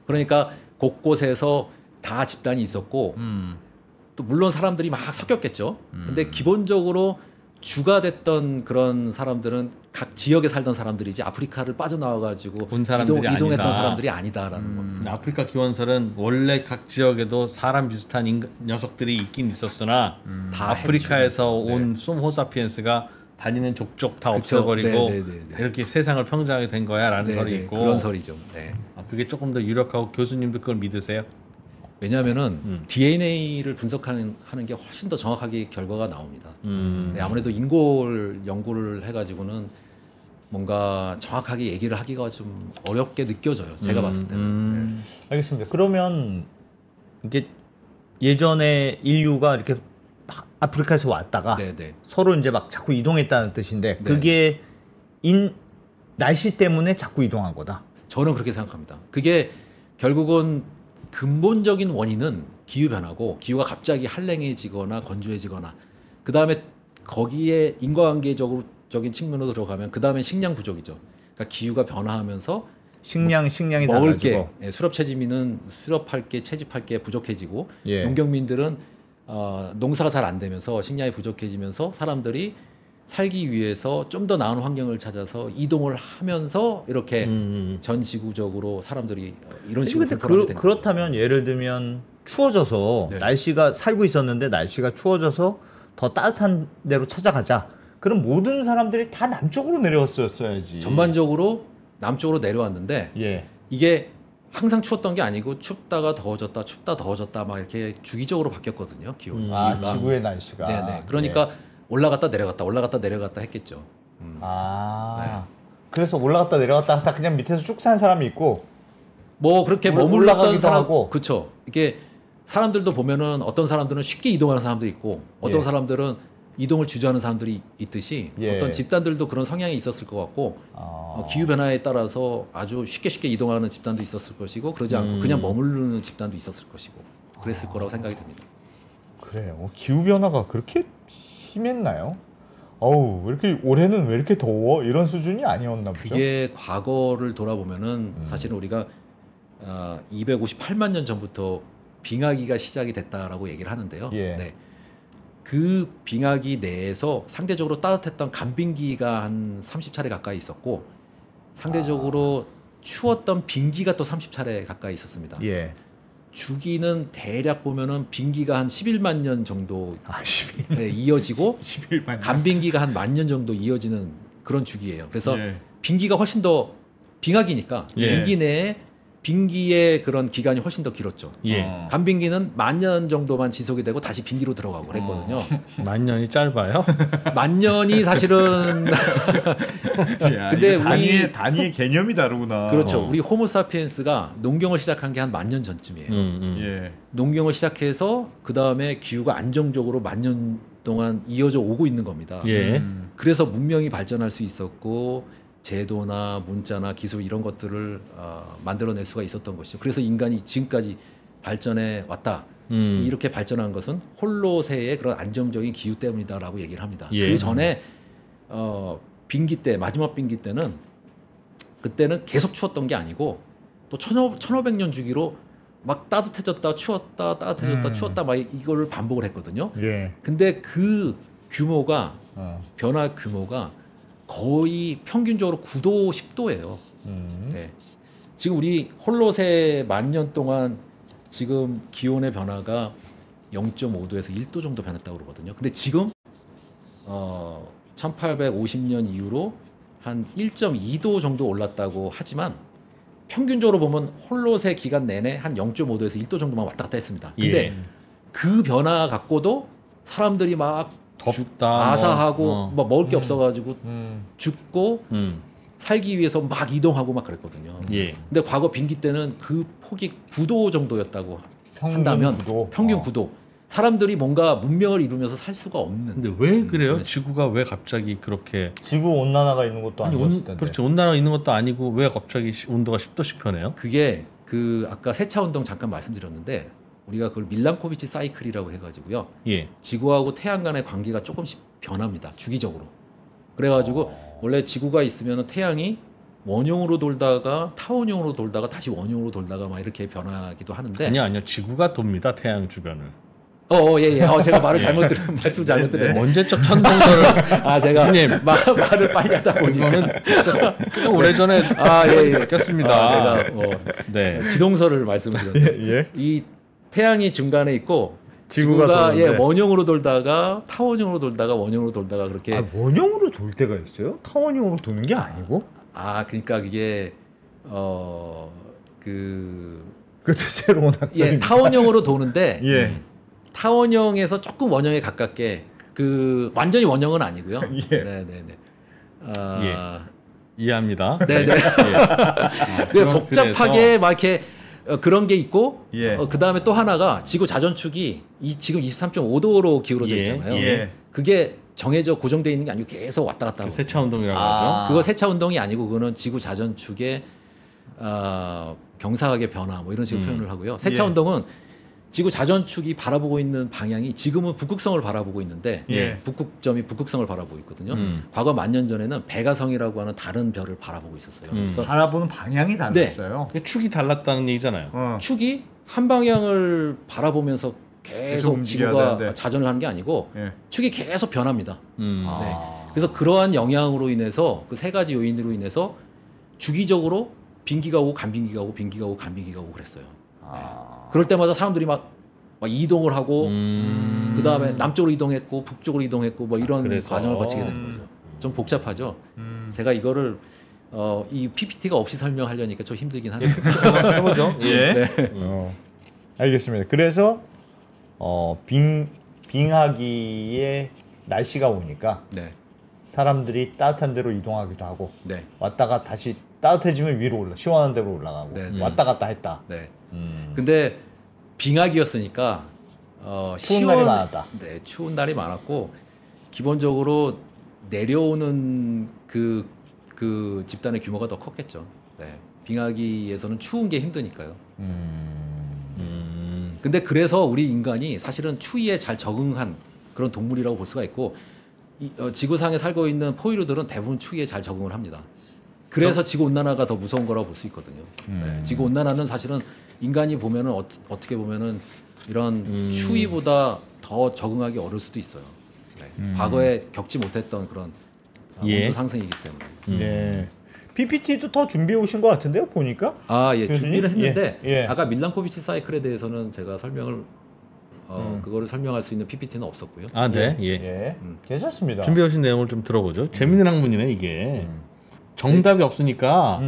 그러니까 곳곳에서 다 집단이 있었고 또 물론 사람들이 막 섞였겠죠. 근데 기본적으로 주가 됐던 그런 사람들은 각 지역에 살던 사람들이지 아프리카를 빠져나와가지고
온 사람들이
이동했던
아니다.
사람들이 아니다라는 겁니다.
아프리카 기원설은 원래 각 지역에도 사람 비슷한 녀석들이 있긴 있었으나
다
아프리카에서
해주죠.
온 홈호사피엔스가 다니는 족족 다
그쵸.
없애버리고
네.
이렇게 세상을 평정하게 된 거야라는 설이 있고
그런 설이죠. 네.
그게 조금 더 유력하고 교수님도 그걸 믿으세요?
왜냐하면은 DNA를 분석하는 게 훨씬 더 정확하게 결과가 나옵니다. 네, 아무래도 인골 연구를 해가지고는 뭔가 정확하게 얘기를 하기가 좀 어렵게 느껴져요. 제가 봤을 때는. 네.
알겠습니다. 그러면 이게 예전에 인류가 이렇게 아프리카에서 왔다가
네.
서로 이제 막 자꾸 이동했다는 뜻인데
네.
그게 날씨 때문에 자꾸 이동한 거다.
저는 그렇게 생각합니다. 그게 결국은 근본적인 원인은 기후 변화고 기후가 갑자기 한랭해지거나 건조해지거나 그 다음에 거기에 인과관계적인 측면으로 들어가면 그 다음에 식량 부족이죠. 그러니까 기후가 변화하면서
식량이
먹을 게
달라지고
수렵 채집민은 수렵할 게 채집할 게 부족해지고
예.
농경민들은 농사가 잘 안 되면서 식량이 부족해지면서 사람들이 살기 위해서 좀 더 나은 환경을 찾아서 이동을 하면서 이렇게 전 지구적으로 사람들이 이런 식으로
근데
불편하게 되는
그렇다면 예를 들면 추워져서
네.
날씨가 살고 있었는데 날씨가 추워져서 더 따뜻한 데로 찾아가자. 그럼 모든 사람들이 다 남쪽으로 내려왔어야지.
전반적으로 남쪽으로 내려왔는데
예.
이게 항상 추웠던 게 아니고 춥다가 더워졌다 막 이렇게 주기적으로 바뀌었거든요. 기후가.
지구의 날씨가.
네네. 그러니까 올라갔다 내려갔다 했겠죠.
그래서 올라갔다 내려갔다 하다 그냥 밑에서 쭉 산 사람이 있고
뭐 그렇게 머물렀던
올라가기도
사람
하고.
그렇죠. 이게 사람들도 보면은 어떤 사람들은 쉽게 이동하는 사람도 있고 어떤
예.
사람들은 이동을 주저하는 사람들이 있듯이
예.
어떤 집단들도 그런 성향이 있었을 것 같고 기후 변화에 따라서 아주 쉽게 이동하는 집단도 있었을 것이고 그러지 않고 그냥 머무르는 집단도 있었을 것이고 그랬을 거라고 생각이 됩니다.
그래요. 기후 변화가 그렇게 심했나요? 어우, 왜 이렇게 올해는 왜 이렇게 더워? 이런 수준이 아니었나 보죠.
그게 과거를 돌아보면은 사실은 우리가 258만 년 전부터 빙하기가 시작이 됐다라고 얘기를 하는데요.
예.
네. 그 빙하기 내에서 상대적으로 따뜻했던 간빙기가 한 30차례 가까이 있었고 상대적으로 추웠던 빙기가 또 30차례 가까이 있었습니다.
예.
주기는 대략 보면은 빙기가 한 11만 년 정도
11만
네, 이어지고
11만
간빙기가 한 10,000년 정도 이어지는 그런 주기예요. 그래서
예.
빙기가 훨씬 더 빙하기니까
예.
빙기 내에 빙기의 그런 기간이 훨씬 더 길었죠.
예.
간빙기는 10,000년 정도만 지속이 되고 다시 빙기로 들어가고 그랬거든요.
만년이 짧아요?
10,000년이 사실은 근데 우리
단위의 개념이 다르구나.
그렇죠. 우리 호모사피엔스가 농경을 시작한 게 한 10,000년 전쯤이에요.
예.
농경을 시작해서 그 다음에 기후가 안정적으로 10,000년 동안 이어져 오고 있는 겁니다.
예.
그래서 문명이 발전할 수 있었고 제도나 문자나 기술 이런 것들을 만들어낼 수가 있었던 것이죠. 그래서 인간이 지금까지 발전해 왔다. 이렇게 발전한 것은 홀로세의 그런 안정적인 기후 때문이다라고 얘기를 합니다.
예.
그 전에 빙기 때 마지막 빙기 때는 그때는 계속 추웠던 게 아니고 또 1500년 주기로 막 따뜻해졌다 추웠다 따뜻해졌다 추웠다 막 이걸 반복을 했거든요.
예.
근데 그 규모가 변화 규모가 거의 평균적으로 9도 10도예요. 네. 지금 우리 홀로세 10,000년 동안 지금 기온의 변화가 0.5도에서 1도 정도 변했다고 그러거든요. 근데 지금 1850년 이후로 한 1.2도 정도 올랐다고 하지만 평균적으로 보면 홀롯의 기간 내내 한 0.5도에서 1도 정도만 왔다 갔다 했습니다. 근데 그 변화 갖고도 사람들이 막
덥다,
아사하고 뭐 먹을 게 없어가지고 죽고 살기 위해서 막 이동하고 막 그랬거든요. 근데 과거 빙기 때는 그 폭이 9도 정도였다고 한다면 평균 9도. 사람들이 뭔가 문명을 이루면서 살 수가 없는.
근데 왜 그래요? 지구가 왜 갑자기 그렇게
지구 온난화가 있는 것도 아니었을 텐데.
그렇죠. 온난화가 있는 것도 아니고 왜 갑자기 온도가 10도씩 변해요?
그게 그 아까 세차 운동 잠깐 말씀드렸는데 우리가 그걸 밀란코비치 사이클이라고 해가지고요. 지구하고 태양 간의 관계가 조금씩 변합니다. 주기적으로. 그래가지고 원래 지구가 있으면 태양이 원형으로 돌다가 타원형으로 돌다가 다시 원형으로 돌다가 막 이렇게 변하기도 하는데
아니요. 지구가 돕니다. 태양 주변을.
예. 제가 말을 잘못 들은 말씀 잘못 들었네.
언제적 천동설을
제가 말을 빨리 하다 보니까
이거는 꽤 오래전에 바뀌었습니다.
제가 지동설을 말씀드렸는데 이 태양이 중간에 있고 지구가 원형으로 돌다가 타원형으로 돌다가 원형으로 돌다가 그렇게
원형으로 돌 때가 있어요? 타원형으로 도는 게 아니고?
그러니까 그게
그것도 새로운 학설입니다.
타원형으로 도는데 타원형에서 조금 원형에 가깝게 완전히 원형은 아니고요. 네네네.
이해합니다.
네네. 복잡하게 막 이렇게 그런 게 있고 그 다음에 또 하나가 지구 자전축이 지금 23.5도로 기울어져 있잖아요. 그게 정해져 고정되어 있는 게 아니고 계속 왔다 갔다 하고.
세차 운동이라고 하죠.
그거 세차 운동이 아니고 그거는 지구 자전축의 경사각의 변화 뭐 이런 식으로 표현을 하고요. 세차 운동은 지구 자전축이 바라보고 있는 방향이 지금은 북극성을 바라보고 있는데 북극점이 북극성을 바라보고 있거든요. 과거 10,000년 전에는 베가성이라고 하는 다른 별을 바라보고 있었어요. 그래서
바라보는 방향이 달랐어요.
축이 달랐다는 얘기잖아요.
축이 한 방향을 바라보면서 계속 지구가 자전을 하는 게 아니고 축이 계속 변합니다. 그래서 그러한 영향으로 인해서 그 세 가지 요인으로 인해서 주기적으로 빙기가 오고 간빙기가 오고 빙기가 오고 간빙기가 오고 그랬어요. 그럴 때마다 사람들이 막 이동을 하고 그 다음에 남쪽으로 이동했고 북쪽으로 이동했고 뭐 이런 과정을 거치게 된 거죠. 좀 복잡하죠. 제가 이거를 이 PPT가 없이 설명하려니까 좀 힘들긴 하네요.
해보죠.
알겠습니다. 그래서 빙하기에 날씨가 오니까 사람들이 따뜻한 데로 이동하기도 하고 왔다가 다시 따뜻해지면 위로 시원한 데로 올라가고 왔다 갔다 했다.
근데 빙하기였으니까
추운 날이 많았다.
추운 날이 많았고 기본적으로 내려오는 그 집단의 규모가 더 컸겠죠. 빙하기에서는 추운 게 힘드니까요. 근데 그래서 우리 인간이 사실은 추위에 잘 적응한 그런 동물이라고 볼 수가 있고 지구상에 살고 있는 포유류들은 대부분 추위에 잘 적응을 합니다. 그래서 지구 온난화가 더 무서운 거라고 볼 수 있거든요. 지구 온난화는 사실은 인간이 보면은 어떻게 보면은 이런 추위보다 더 적응하기 어려울 수도 있어요. 과거에 겪지 못했던 그런 온도 상승이기 때문에.
PPT도 더 준비해 오신 것 같은데요, 보니까?
준비를 했는데 아까 밀란코비치 사이클에 대해서는 제가 설명을 그거를 설명할 수 있는 PPT는 없었고요.
괜찮습니다.
준비해 오신 내용을 좀 들어보죠. 재밌는 학문이네 이게. 정답이 없으니까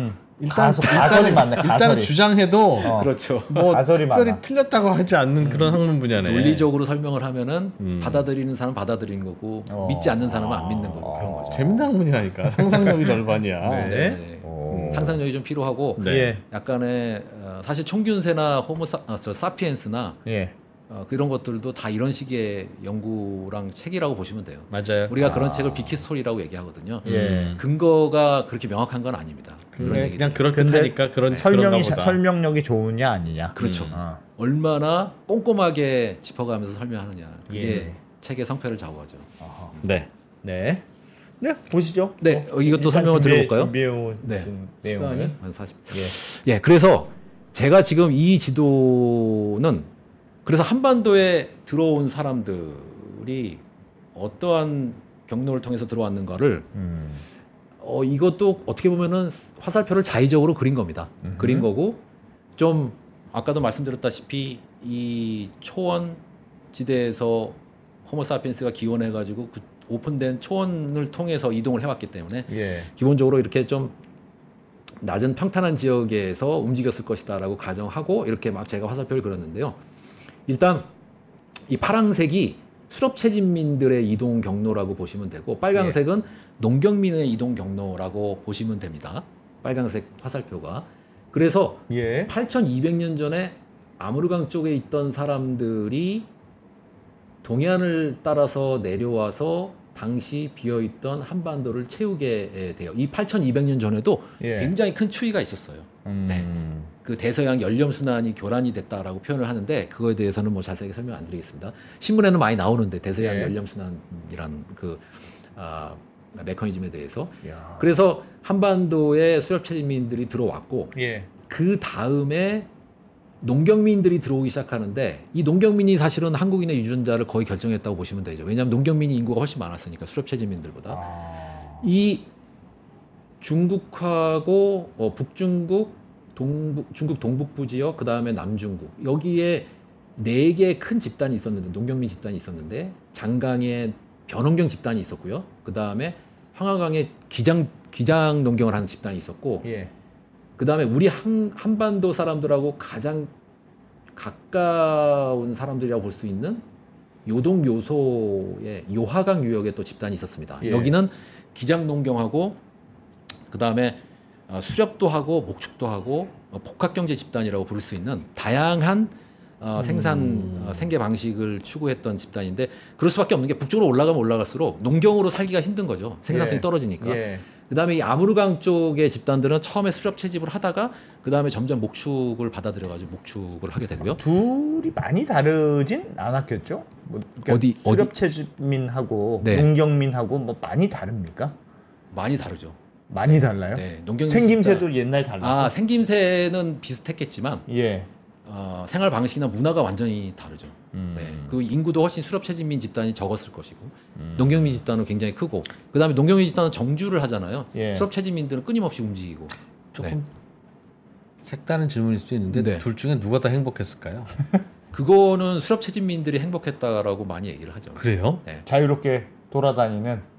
가설이 많네.
일단은 주장해도
그렇죠.
뭐
가설이
특별히
많아.
틀렸다고 하지 않는 그런 학문 분야네.
논리적으로 설명을 하면은 받아들이는 사람 받아들이는 거고 믿지 않는 사람은 안 믿는 거고 그런 거죠.
재밌는 학문이라니까. 상상력이 넓어니야.
상상력이 좀 필요하고 약간의 사실 총균세나 사피엔스나 그런 것들도 다 이런 식의 연구랑 책이라고 보시면 돼요.
맞아요.
우리가 그런 책을 비키스토리라고 얘기하거든요. 근거가 그렇게 명확한 건 아닙니다.
그냥 그렇듯하니까 그런
설명력이 좋으냐 아니냐.
그렇죠. 얼마나 꼼꼼하게 짚어가면서 설명하느냐. 그게 책의 성패를 좌우하죠.
네, 보시죠.
이것도 설명을 드려볼까요?
준비해온 내용을
한 40. 그래서 제가 지금 이 지도는 그래서 한반도에 들어온 사람들이 어떠한 경로를 통해서 들어왔는가를 이것도 어떻게 보면은 화살표를 자의적으로 그린 겁니다. 그린 거고 좀 아까도 말씀드렸다시피 이 초원 지대에서 호모사피엔스가 기원해가지고 그 오픈된 초원을 통해서 이동을 해왔기 때문에 기본적으로 이렇게 좀 낮은 평탄한 지역에서 움직였을 것이다라고 가정하고 이렇게 막 제가 화살표를 그렸는데요. 일단 이 파란색이 수렵 채집민들의 이동 경로라고 보시면 되고 빨간색은 농경민의 이동 경로라고 보시면 됩니다. 빨간색 화살표가. 그래서 8,200년 전에 아무르강 쪽에 있던 사람들이 동해안을 따라서 내려와서 당시 비어있던 한반도를 채우게 돼요. 이 8,200년 전에도 굉장히 큰 추위가 있었어요. 네. 그 대서양 연렴순환이 교란이 됐다라고 표현을 하는데 그거에 대해서는 뭐 자세하게 설명 안 드리겠습니다. 신문에는 많이 나오는데 대서양 연렴순환이란 그 메커니즘에 대해서. 그래서 한반도에 수렵 채집민들이 들어왔고 그 다음에 농경민들이 들어오기 시작하는데 이 농경민이 사실은 한국인의 유전자를 거의 결정했다고 보시면 되죠. 왜냐하면 농경민이 인구가 훨씬 많았으니까 수렵 채집민들보다. 이 중국하고 북중국, 중국 동북부 지역, 그 다음에 남중국 여기에 4개 큰 집단이 있었는데 농경민 집단이 있었는데 장강에 변원경 집단이 있었고요. 그 다음에 황하강에 기장 농경을 하는 집단이 있었고 그 다음에 우리 한반도 사람들하고 가장 가까운 사람들이라고 볼 수 있는 요동 요소의 요하강 유역에 또 집단이 있었습니다. 여기는 기장 농경하고 그 다음에 수렵도 하고 목축도 하고 복합경제 집단이라고 부를 수 있는 다양한 생계 방식을 추구했던 집단인데 그럴 수밖에 없는 게 북쪽으로 올라가면 올라갈수록 농경으로 살기가 힘든 거죠. 생산성이 떨어지니까. 그다음에 이 아무르강 쪽의 집단들은 처음에 수렵 채집을 하다가 그다음에 점점 목축을 받아들여가지고 목축을 하게 되고요.
둘이 많이 다르진 않았겠죠? 뭐 그러니까 수렵 채집민하고 농경민하고 뭐 많이 다릅니까?
많이 다르죠.
많이 달라요?
네, 농경민
생김새도 옛날 달랐고.
생김새는 비슷했겠지만 생활 방식이나 문화가 완전히 다르죠. 그 인구도 훨씬 수렵 채집민 집단이 적었을 것이고 농경민 집단은 굉장히 크고 그 다음에 농경민 집단은 정주를 하잖아요. 수렵 채집민들은 끊임없이 움직이고.
조금 색다른 질문일 수 있는데 둘 중에 누가 더 행복했을까요?
그거는 수렵 채집민들이 행복했다라고 많이 얘기를 하죠.
그래요?
네. 자유롭게 돌아다니는.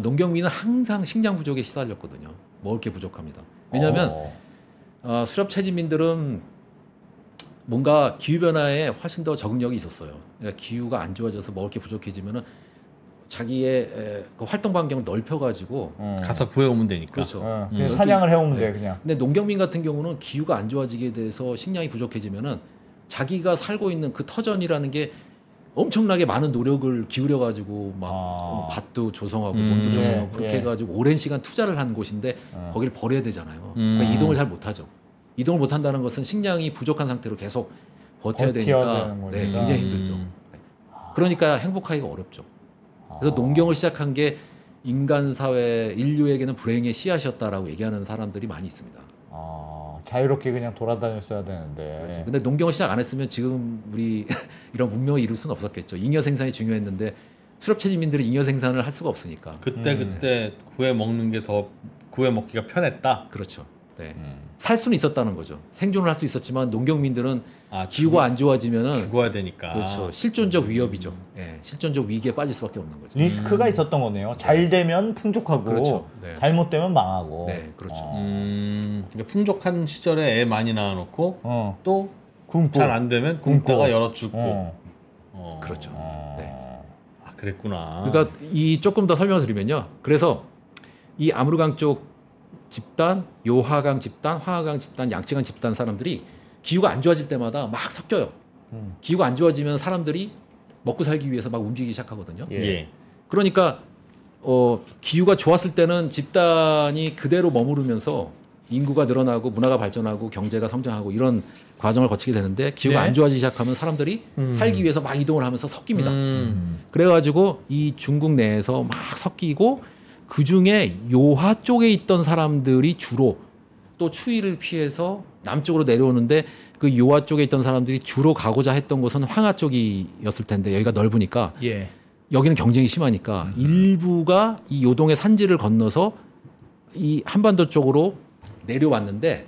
농경민은 항상 식량 부족에 시달렸거든요. 먹을 게 부족합니다. 왜냐하면 수렵 채집민들은 뭔가 기후변화에 훨씬 더 적응력이 있었어요. 그러니까 기후가 안 좋아져서 먹을 게 부족해지면은 자기의 그 활동 반경을 넓혀가지고
가서 구해오면 되니까.
그렇죠.
그냥 사냥을 해오면 돼 그냥.
근데 농경민 같은 경우는 기후가 안 좋아지게 돼서 식량이 부족해지면은 자기가 살고 있는 그 터전이라는 게 엄청나게 많은 노력을 기울여가지고 막 밭도 조성하고 뭔도 조성하고 그렇게 해가지고 오랜 시간 투자를 한 곳인데 거기를 버려야 되잖아요. 그러니까 이동을 잘 못하죠. 이동을 못한다는 것은 식량이 부족한 상태로 계속 버텨야 되니까 굉장히 힘들죠. 그러니까 행복하기가 어렵죠. 그래서 농경을 시작한 게 인간 사회 인류에게는 불행의 씨앗이었다라고 얘기하는 사람들이 많이 있습니다.
자유롭게 그냥 돌아다녔어야 되는데.
그렇죠. 근데 농경을 시작 안 했으면 지금 우리 이런 문명을 이룰 수는 없었겠죠. 잉여 생산이 중요했는데 수렵 채집민들이 잉여 생산을 할 수가 없으니까.
그때 구해 먹는 게 더 구해 먹기가 편했다.
그렇죠. 살 수는 있었다는 거죠. 생존을 할 수 있었지만 농경민들은 기후가 안 좋아지면은
죽어야 되니까.
그렇죠. 실존적 위협이죠. 실존적 위기에 빠질 수밖에 없는 거죠.
리스크가 있었던 거네요. 잘 되면 풍족하고
그렇죠.
잘못되면 망하고.
그렇죠.
그러니까 풍족한 시절에 애 많이 낳아놓고 또 잘 안 되면 굶다가 열어 죽고.
그렇죠.
그랬구나.
그러니까 이 조금 더 설명을 드리면요. 그래서 이 아무르강 쪽 집단, 요하강 집단, 황하강 집단, 양치강 집단 사람들이 기후가 안 좋아질 때마다 막 섞여요. 기후가 안 좋아지면 사람들이 먹고 살기 위해서 막 움직이기 시작하거든요. 그러니까 기후가 좋았을 때는 집단이 그대로 머무르면서 인구가 늘어나고 문화가 발전하고 경제가 성장하고 이런 과정을 거치게 되는데 기후가 안 좋아지기 시작하면 사람들이 살기 위해서 막 이동을 하면서 섞입니다. 그래가지고 이 중국 내에서 막 섞이고 그 중에 요하 쪽에 있던 사람들이 주로 또 추위를 피해서 남쪽으로 내려오는데 그 요하 쪽에 있던 사람들이 주로 가고자 했던 곳은 황하 쪽이었을 텐데 여기가 넓으니까 여기는 경쟁이 심하니까 일부가 이 요동의 산지를 건너서 이 한반도 쪽으로 내려왔는데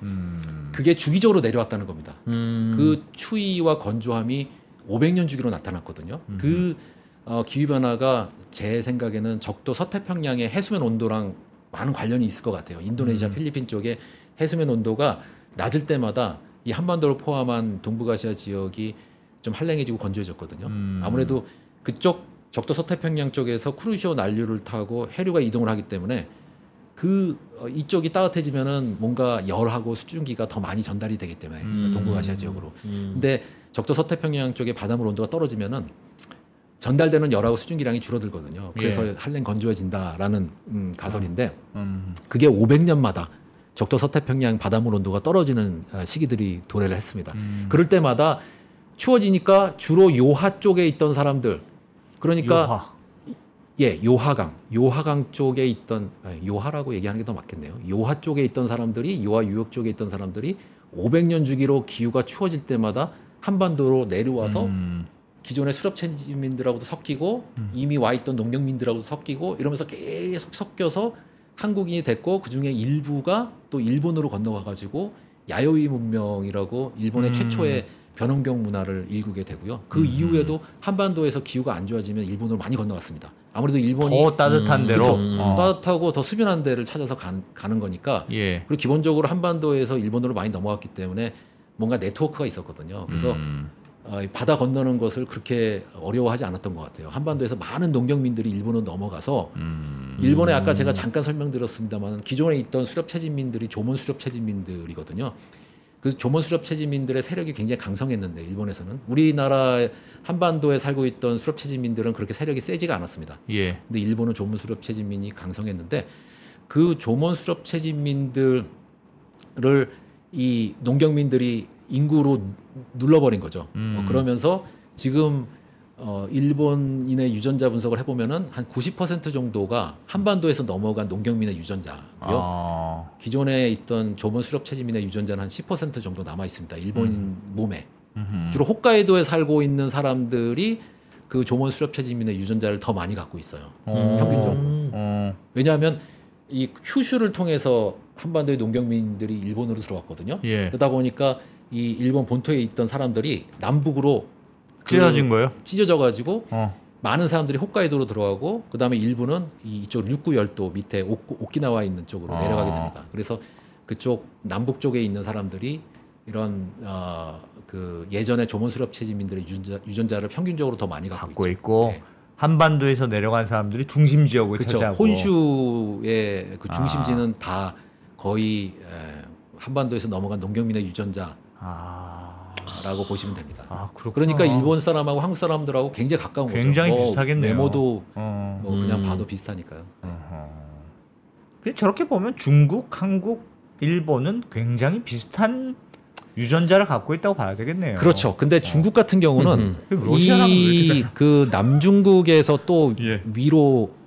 그게 주기적으로 내려왔다는 겁니다. 그 추위와 건조함이 500년 주기로 나타났거든요. 그 기후 변화가 제 생각에는 적도 서태평양의 해수면 온도랑 많은 관련이 있을 것 같아요. 인도네시아, 필리핀 쪽에 해수면 온도가 낮을 때마다 이 한반도를 포함한 동북아시아 지역이 좀 한랭해지고 건조해졌거든요. 아무래도 그쪽 적도 서태평양 쪽에서 크루시오 난류를 타고 해류가 이동을 하기 때문에 이쪽이 따뜻해지면은 뭔가 열하고 수증기가 더 많이 전달이 되기 때문에 동북아시아 지역으로. 근데 적도 서태평양 쪽에 바닷물 온도가 떨어지면은 전달되는 열하고 수증기량이 줄어들거든요. 그래서 한랭 건조해진다라는 가설인데 그게 500년마다 적도 서태평양 바닷물 온도가 떨어지는 시기들이 도래를 했습니다. 그럴 때마다 추워지니까 주로 요하 쪽에 있던 사람들, 그러니까 요하강 쪽에 있던, 요하라고 얘기하는 게 더 맞겠네요. 요하 쪽에 있던 사람들이, 요하 유역 쪽에 있던 사람들이 500년 주기로 기후가 추워질 때마다 한반도로 내려와서 기존의 수렵 체지민들하고도 섞이고 이미 와 있던 농경민들하고도 섞이고 이러면서 계속 섞여서 한국인이 됐고, 그중에 일부가 또 일본으로 건너가가지고 야요이 문명이라고 일본의 최초의 변원경 문화를 일구게 되고요. 그 이후에도 한반도에서 기후가 안 좋아지면 일본으로 많이 건너갔습니다. 아무래도 일본이
더 따뜻한 데로
따뜻하고 더 수변한 데를 찾아서 가는 거니까. 그리고 기본적으로 한반도에서 일본으로 많이 넘어갔기 때문에 뭔가 네트워크가 있었거든요. 그래서 바다 건너는 것을 그렇게 어려워하지 않았던 것 같아요. 한반도에서 많은 농경민들이 일본으로 넘어가서 일본에 아까 제가 잠깐 설명드렸습니다만 기존에 있던 수렵 체진민들이 조몬 수렵 체진민들이거든요. 그 조몬 수렵 체진민들의 세력이 굉장히 강성했는데 일본에서는 우리나라 한반도에 살고 있던 수렵 체진민들은 그렇게 세력이 세지가 않았습니다. 근데 일본은 조몬 수렵 체진민이 강성했는데 그 조몬 수렵 체진민들을 이 농경민들이 인구로 눌러버린 거죠. 그러면서 지금 일본인의 유전자 분석을 해보면은 한 90% 정도가 한반도에서 넘어간 농경민의 유전자고요. 기존에 있던 조몬 수렵 체지민의 유전자는 한 10% 정도 남아 있습니다. 일본인 몸에. 주로 홋카이도에 살고 있는 사람들이 그 조몬 수렵 체지민의 유전자를 더 많이 갖고 있어요. 평균적으로. 왜냐하면 이 큐슈를 통해서 한반도의 농경민들이 일본으로 들어왔거든요. 그러다 보니까 이 일본 본토에 있던 사람들이 남북으로
찢어진 거예요?
찢어져가지고 많은 사람들이 홋카이도로 들어가고 그 다음에 일부는 이쪽 육구 열도 밑에 오키나와 있는 쪽으로 내려가게 됩니다. 그래서 그쪽 남북 쪽에 있는 사람들이 이런 그 예전에 조몬 수렵 체지민들의 유전자를 평균적으로 더 많이 갖고
있고 한반도에서 내려간 사람들이 중심 지역을 차지하고
혼슈의 그 중심지는 다 거의 한반도에서 넘어간 농경민의 유전자. 라고 보시면 됩니다. 그러니까 일본 사람하고 한국 사람들하고 굉장히 가까운 거죠.
굉장히 비슷하겠네요.
외모도 뭐 그냥 봐도 비슷하니까요.
저렇게 보면 중국, 한국, 일본은 굉장히 비슷한 유전자를 갖고 있다고 봐야 되겠네요.
그렇죠. 근데 중국 같은 경우는 그 남중국에서 또 위로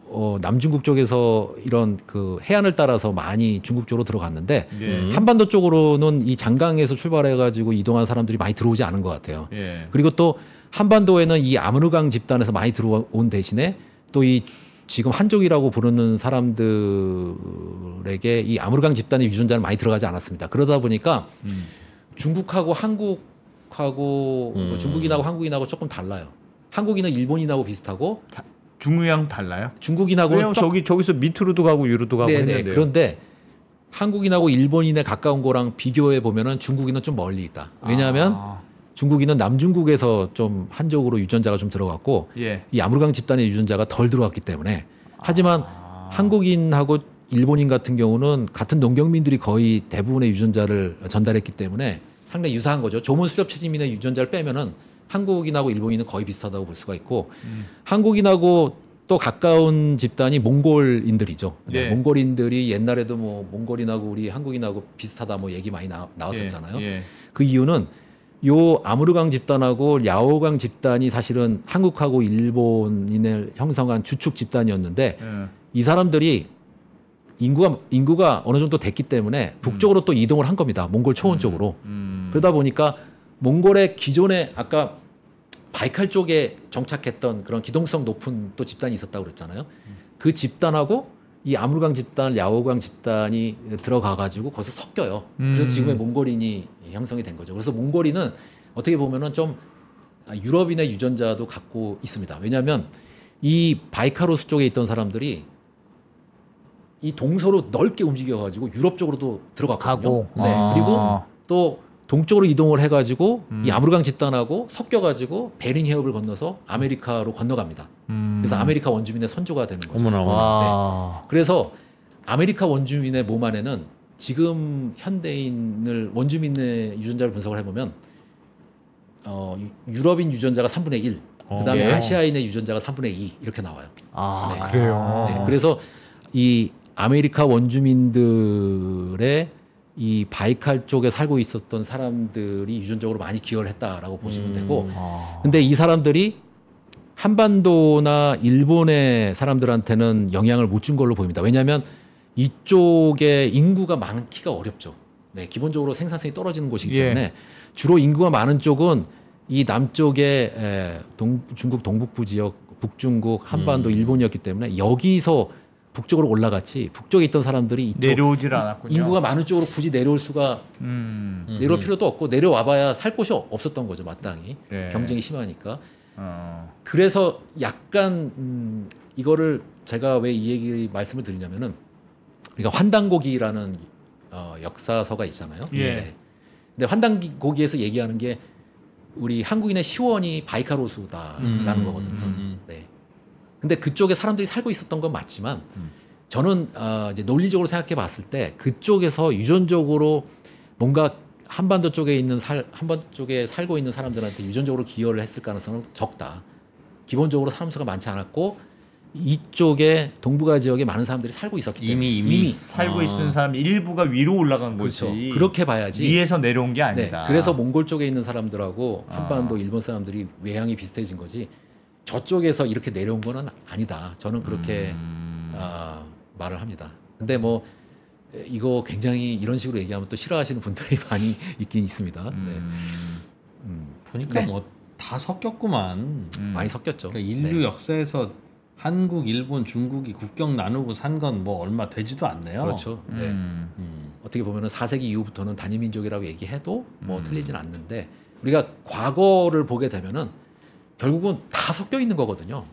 남중국 쪽에서 이런 그 해안을 따라서 많이 중국 쪽으로 들어갔는데 한반도 쪽으로는 이 장강에서 출발해가지고 이동한 사람들이 많이 들어오지 않은 것 같아요. 그리고 또 한반도에는 이 아무르강 집단에서 많이 들어온 대신에 또 이 지금 한족이라고 부르는 사람들에게 이 아무르강 집단의 유전자는 많이 들어가지 않았습니다. 그러다 보니까 중국하고 한국하고 중국인하고 한국인하고 조금 달라요. 한국인은 일본인하고 비슷하고
중국이랑 달라요?
중국인하고
저기서 밑으로도 가고 위로도 가고 했는데요.
그런데 한국인하고 일본인에 가까운 거랑 비교해 보면은 중국인은 좀 멀리 있다. 왜냐하면 중국인은 남중국에서 좀 한족으로 유전자가 좀 들어갔고 이 아무르강 집단의 유전자가 덜 들어갔기 때문에. 하지만 한국인하고 일본인 같은 경우는 같은 농경민들이 거의 대부분의 유전자를 전달했기 때문에 상당히 유사한 거죠. 조몬 수렵 체지민의 유전자를 빼면은 한국인하고 일본인은 거의 비슷하다고 볼 수가 있고 한국인하고 또 가까운 집단이 몽골인들이죠. 몽골인들이 옛날에도 뭐 몽골인하고 우리 한국인하고 비슷하다 뭐 얘기 많이 나왔었잖아요. 그 이유는 요 아무르강 집단하고 랴오강 집단이 사실은 한국하고 일본인을 형성한 주축 집단이었는데 이 사람들이 인구가 어느 정도 됐기 때문에 북쪽으로 또 이동을 한 겁니다. 몽골 초원 쪽으로. 그러다 보니까 몽골의 기존에 아까 바이칼 쪽에 정착했던 그런 기동성 높은 또 집단이 있었다고 그랬잖아요. 그 집단하고 이 아무르강 집단, 랴오강 집단이 들어가가지고 거기서 섞여요. 그래서 지금의 몽골인이 형성이 된 거죠. 그래서 몽골인은 어떻게 보면은 좀 유럽인의 유전자도 갖고 있습니다. 왜냐하면 이 바이카로스 쪽에 있던 사람들이 이 동서로 넓게 움직여가지고 유럽 쪽으로도 들어갔거든요. 네. 그리고 또 동쪽으로 이동을 해가지고 이 아무르강 집단하고 섞여가지고 베링 해협을 건너서 아메리카로 건너갑니다. 그래서 아메리카 원주민의 선조가 되는 거죠. 네. 그래서 아메리카 원주민의 몸 안에는 지금 현대인을 원주민의 유전자를 분석을 해보면 유럽인 유전자가 3분의 1, 그다음에
예.
아시아인의 유전자가 3분의 2 이렇게 나와요.
아
네.
그래요.
네. 그래서 이 아메리카 원주민들의 이 바이칼 쪽에 살고 있었던 사람들이 유전적으로 많이 기여를 했다라고 보시면 되고, 근데 이 사람들이 한반도나 일본의 사람들한테는 영향을 못 준 걸로 보입니다. 왜냐하면 이쪽에 인구가 많기가 어렵죠. 네, 기본적으로 생산성이 떨어지는 곳이기 때문에 주로 인구가 많은 쪽은 이 남쪽의 중국 동북부 지역, 북중국, 한반도, 일본이었기 때문에 여기서 북쪽으로 올라갔지 북쪽에 있던 사람들이 이쪽
내려오질 않았군요.
인구가 많은 쪽으로 굳이 내려올 수가 내려올 필요도 없고 내려와봐야 살 곳이 없었던 거죠. 마땅히 경쟁이 심하니까. 그래서 약간 이거를 제가 왜 이 얘기 말씀을 드리냐면은 그러니까 환단고기라는 역사서가 있잖아요. 네. 근데 환단고기에서 얘기하는 게 우리 한국인의 시원이 바이카로스다라는 거거든요. 네. 근데 그쪽에 사람들이 살고 있었던 건 맞지만 저는 이제 논리적으로 생각해 봤을 때 그쪽에서 유전적으로 뭔가 한반도 쪽에 한반도 쪽에 살고 있는 사람들한테 유전적으로 기여를 했을 가능성은 적다. 기본적으로 사람 수가 많지 않았고 이쪽에 동북아 지역에 많은 사람들이 살고 있었기 때문에
이미 살고 있는 사람 일부가 위로 올라간
그렇죠.
거지.
그렇게 봐야지.
위에서 내려온 게 아니다.
네. 그래서 몽골 쪽에 있는 사람들하고 한반도 일본 사람들이 외향이 비슷해진 거지. 저쪽에서 이렇게 내려온 거는 아니다. 저는 그렇게 말을 합니다. 근데 뭐 이거 굉장히 이런 식으로 얘기하면 또 싫어하시는 분들이 많이 있긴 있습니다. 네.
보니까 뭐 다 섞였구만.
많이 섞였죠.
그러니까 인류 역사에서 한국, 일본, 중국이 국경 나누고 산 건 뭐 얼마 되지도 않네요.
그렇죠. 네. 어떻게 보면은 4세기 이후부터는 단일민족이라고 얘기해도 뭐 틀리진 않는데 우리가 과거를 보게 되면은 결국은 다 섞여 있는 거거든요.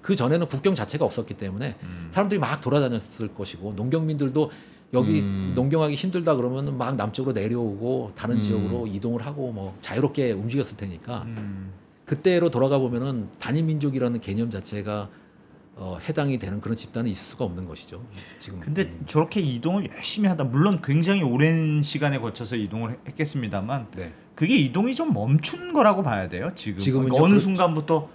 그 전에는 국경 자체가 없었기 때문에 사람들이 막 돌아다녔을 것이고 농경민들도 여기 농경하기 힘들다 그러면 막 남쪽으로 내려오고 다른 지역으로 이동을 하고 뭐 자유롭게 움직였을 테니까 그때로 돌아가 보면은 단일민족이라는 개념 자체가 해당이 되는 그런 집단은 있을 수가 없는 것이죠. 지금.
근데 저렇게 이동을 열심히 하다 물론 굉장히 오랜 시간에 거쳐서 이동을 했겠습니다만
네.
그게 이동이 좀 멈춘 거라고 봐야 돼요. 지금은
지금은요?
어느 순간부터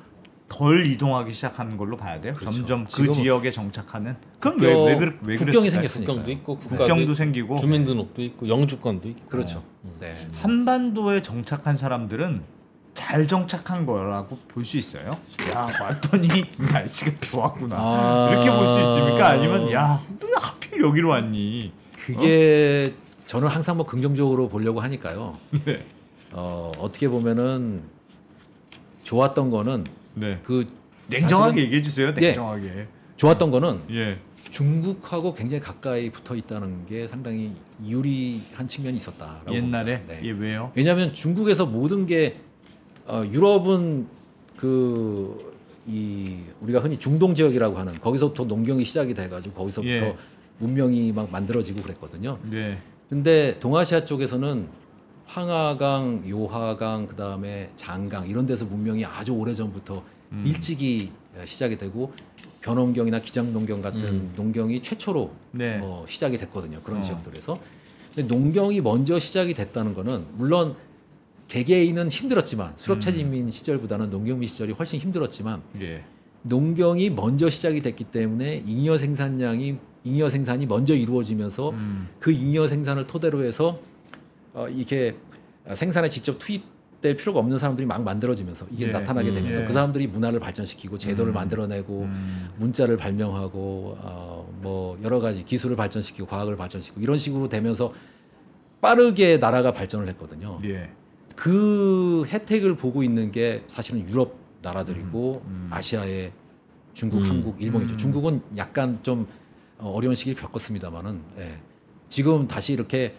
덜 이동하기 시작하는 걸로 봐야 돼요.
그렇죠.
점점 그 지역에 정착하는. 그럼 왜
국경이
그랬을까요?
생겼으니까.
국경도 있고
국경도 생기고
주민등록도 있고 영주권도 있고.
그렇죠. 네.
한반도에 정착한 사람들은 잘 정착한 거라고 볼 수 있어요. 야 왔더니 날씨가 좋았구나 이렇게 볼 수 있습니까? 아니면 야 너 하필 여기로 왔니?
그게 저는 항상 뭐 긍정적으로 보려고 하니까요.
네.
어떻게 보면은 좋았던 거는 그
냉정하게
사실은-
얘기해 주세요. 냉정하게.
좋았던 거는
예.
중국하고 굉장히 가까이 붙어 있다는 게 상당히 유리한 측면이 있었다라고
옛날에
봅니다. 네.
예 왜요?
왜냐하면 중국에서 모든 게 유럽은 우리가 흔히 중동 지역이라고 하는 거기서부터 농경이 시작이 돼가지고 거기서부터 문명이 막 만들어지고 그랬거든요.
네.
근데 동아시아 쪽에서는 황하강, 요하강, 그 다음에 장강 이런 데서 문명이 아주 오래 전부터 일찍이 시작이 되고 변원경이나 기장농경 같은 농경이 최초로 시작이 됐거든요. 그런 지역들에서. 근데 농경이 먼저 시작이 됐다는 거는 물론 개개인은 힘들었지만 수렵차진민 시절보다는 농경민 시절이 훨씬 힘들었지만 농경이 먼저 시작이 됐기 때문에 잉여 생산이 먼저 이루어지면서 그 잉여 생산을 토대로 해서 이렇게 생산에 직접 투입될 필요가 없는 사람들이 막 만들어지면서 이게 나타나게 되면서 그 사람들이 문화를 발전시키고 제도를 만들어내고 문자를 발명하고 뭐 여러 가지 기술을 발전시키고 과학을 발전시키고 이런 식으로 되면서 빠르게 나라가 발전을 했거든요. 그 혜택을 보고 있는 게 사실은 유럽 나라들이고 아시아의 중국, 한국, 일본이죠. 중국은 약간 좀 어려운 시기를 겪었습니다만은 지금 다시 이렇게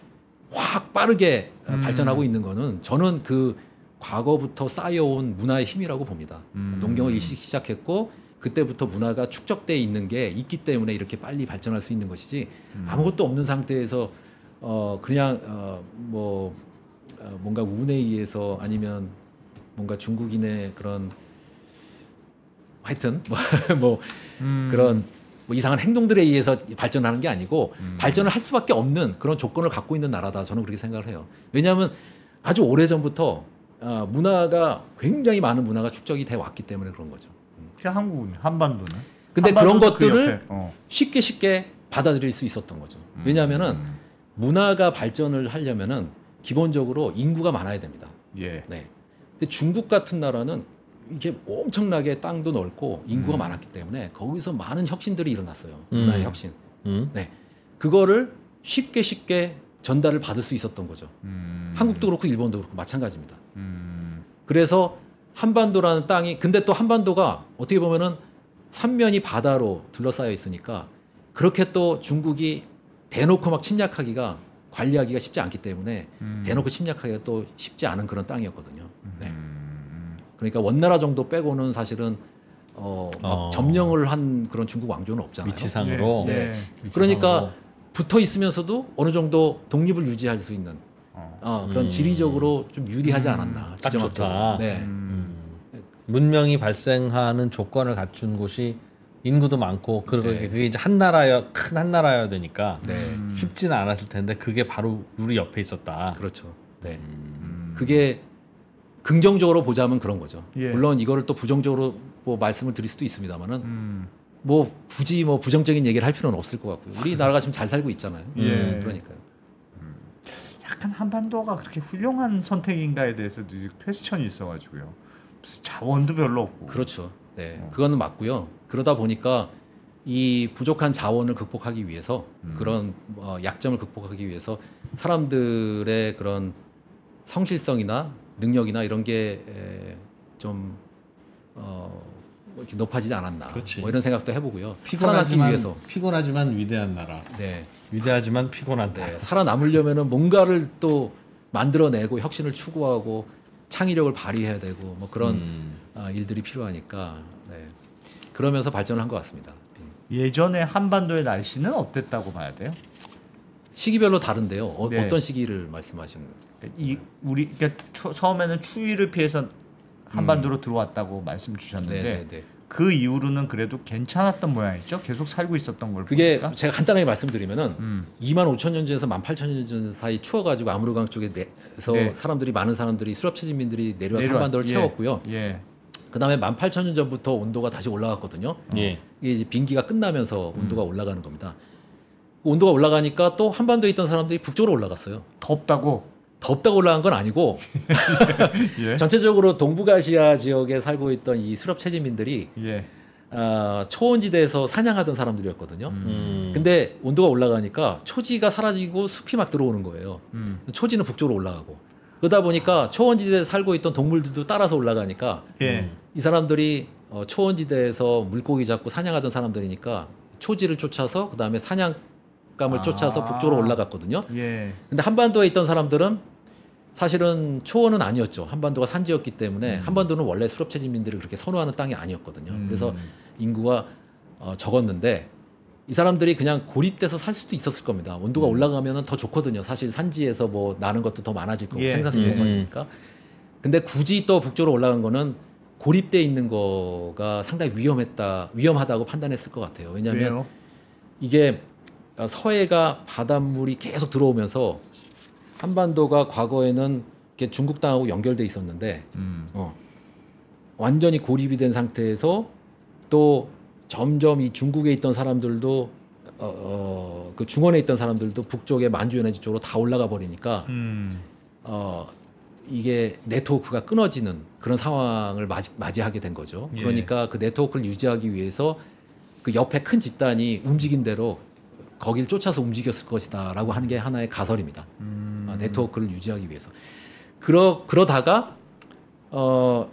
확 빠르게 발전하고 있는 거는 저는 그 과거부터 쌓여온 문화의 힘이라고 봅니다. 농경을 일찍 시작했고 그때부터 문화가 축적돼 있는 게 있기 때문에 이렇게 빨리 발전할 수 있는 것이지 아무것도 없는 상태에서 그냥 뭔가 운에 의해서 아니면 뭔가 중국인의 그런 하여튼 그런 이상한 행동들에 의해서 발전하는 게 아니고 발전을 할 수밖에 없는 그런 조건을 갖고 있는 나라다. 저는 그렇게 생각을 해요. 왜냐하면 아주 오래전부터 문화가 굉장히 많은 문화가 축적이 돼 왔기 때문에 그런 거죠.
한국은 한반도는.
근데 그런
그
것들을
옆에,
쉽게 받아들일 수 있었던 거죠. 왜냐하면은 문화가 발전을 하려면은 기본적으로 인구가 많아야 됩니다.
예.
네. 근데 중국 같은 나라는 이게 엄청나게 땅도 넓고 인구가 많았기 때문에 거기서 많은 혁신들이 일어났어요. 문화의 혁신. 네. 그거를 쉽게 전달을 받을 수 있었던 거죠. 한국도 그렇고 일본도 그렇고 마찬가지입니다. 그래서 한반도라는 땅이 근데 또 한반도가 어떻게 보면은 삼면이 바다로 둘러싸여 있으니까 그렇게 또 중국이 대놓고 막 침략하기가 관리하기가 쉽지 않기 때문에 대놓고 침략하기가 또 쉽지 않은 그런 땅이었거든요. 네. 그러니까 원나라 정도 빼고는 사실은 막 점령을 한 그런 중국 왕조는 없잖아요.
위치상으로.
네.
위치상으로.
그러니까 붙어 있으면서도 어느 정도 독립을 유지할 수 있는 그런 지리적으로 좀 유리하지 않았나.
딱 좋다.
네.
문명이 발생하는 조건을 갖춘 곳이 인구도 많고
네.
그게 이제 큰 한 나라여야 되니까 쉽지는 않았을 텐데 그게 바로 우리 옆에 있었다.
그렇죠. 네. 그게 긍정적으로 보자면 그런 거죠.
예.
물론 이거를 또 부정적으로 뭐 말씀을 드릴 수도 있습니다만은 뭐 굳이 뭐 부정적인 얘기를 할 필요는 없을 것 같고요. 우리나라가 지금 잘 살고 있잖아요.
예.
그러니까요.
약간 한반도가 그렇게 훌륭한 선택인가에 대해서도 퀘스천이 있어가지고요. 무슨 자원도 별로 없고.
그렇죠. 네, 그거는 맞고요. 그러다 보니까 이 부족한 자원을 극복하기 위해서 그런 약점을 극복하기 위해서 사람들의 그런 성실성이나 능력이나 이런 게 좀 이렇게 높아지지 않았나.
그렇지.
뭐 이런 생각도 해보고요. 살아남기 위해서.
피곤하지만 위대한 나라.
네.
위대하지만 피곤하다.
네, 살아남으려면은 뭔가를 또 만들어내고 혁신을 추구하고 창의력을 발휘해야 되고 뭐 그런 일들이 필요하니까 네. 그러면서 발전을 한 것 같습니다.
예전에 한반도의 날씨는 어땠다고 봐야 돼요?
시기별로 다른데요.
네.
어떤 시기를 말씀하시는 거예요?
우리 그러니까 처음에는 추위를 피해서 한반도로 들어왔다고 말씀 주셨는데
네.
그 이후로는 그래도 괜찮았던 모양이죠. 계속 살고 있었던 걸
그게
보니까.
제가 간단하게 말씀드리면은 25,000년 전에서 18,000년 전 사이 추워가지고 아무르강 쪽에서
네.
많은 사람들이 수렵 채집민들이 내려와서
내려와-
한반도를
예.
채웠고요.
예.
그다음에 18,000년 전부터 온도가 다시 올라갔거든요.
예.
이게 이제 빙기가 끝나면서 온도가 올라가는 겁니다. 온도가 올라가니까 또 한반도에 있던 사람들이 북쪽으로 올라갔어요.
덥다고.
덥다고 올라간 건 아니고
예.
전체적으로 동북아시아 지역에 살고 있던 이 수렵 채집민들이
예.
초원지대에서 사냥하던 사람들이었거든요. 근데 온도가 올라가니까 초지가 사라지고 숲이 막 들어오는 거예요. 초지는 북쪽으로 올라가고 그러다 보니까 초원지대에 살고 있던 동물들도 따라서 올라가니까
예.
이 사람들이 초원지대에서 물고기 잡고 사냥하던 사람들이니까 초지를 쫓아서 그다음에 사냥감을 쫓아서 북쪽으로 올라갔거든요.
예.
근데 한반도에 있던 사람들은 사실은 초원은 아니었죠. 한반도가 산지였기 때문에 한반도는 원래 수렵 채집민들이 그렇게 선호하는 땅이 아니었거든요. 그래서 인구가 적었는데 이 사람들이 그냥 고립돼서 살 수도 있었을 겁니다. 온도가 올라가면 더 좋거든요. 사실 산지에서 뭐 나는 것도 더 많아질 거고
예.
생산성이
예.
높아지니까. 근데 굳이 또 북쪽으로 올라간 거는 고립돼 있는 거가 상당히 위험하다고 판단했을 것 같아요. 왜냐하면
왜요?
이게 서해가 바닷물이 계속 들어오면서 한반도가 과거에는 이렇게 중국 땅하고 연결돼 있었는데 완전히 고립이 된 상태에서 또 점점 이 중국에 있던 사람들도 그 중원에 있던 사람들도 북쪽에 만주연해지 쪽으로 다 올라가 버리니까 이게 네트워크가 끊어지는 그런 상황을 맞이하게 된 거죠.
예.
그러니까 그 네트워크를 유지하기 위해서 그 옆에 큰 집단이 움직인 대로 거길 쫓아서 움직였을 것이다라고 하는 게 하나의 가설입니다. 네트워크를 유지하기 위해서. 그러다가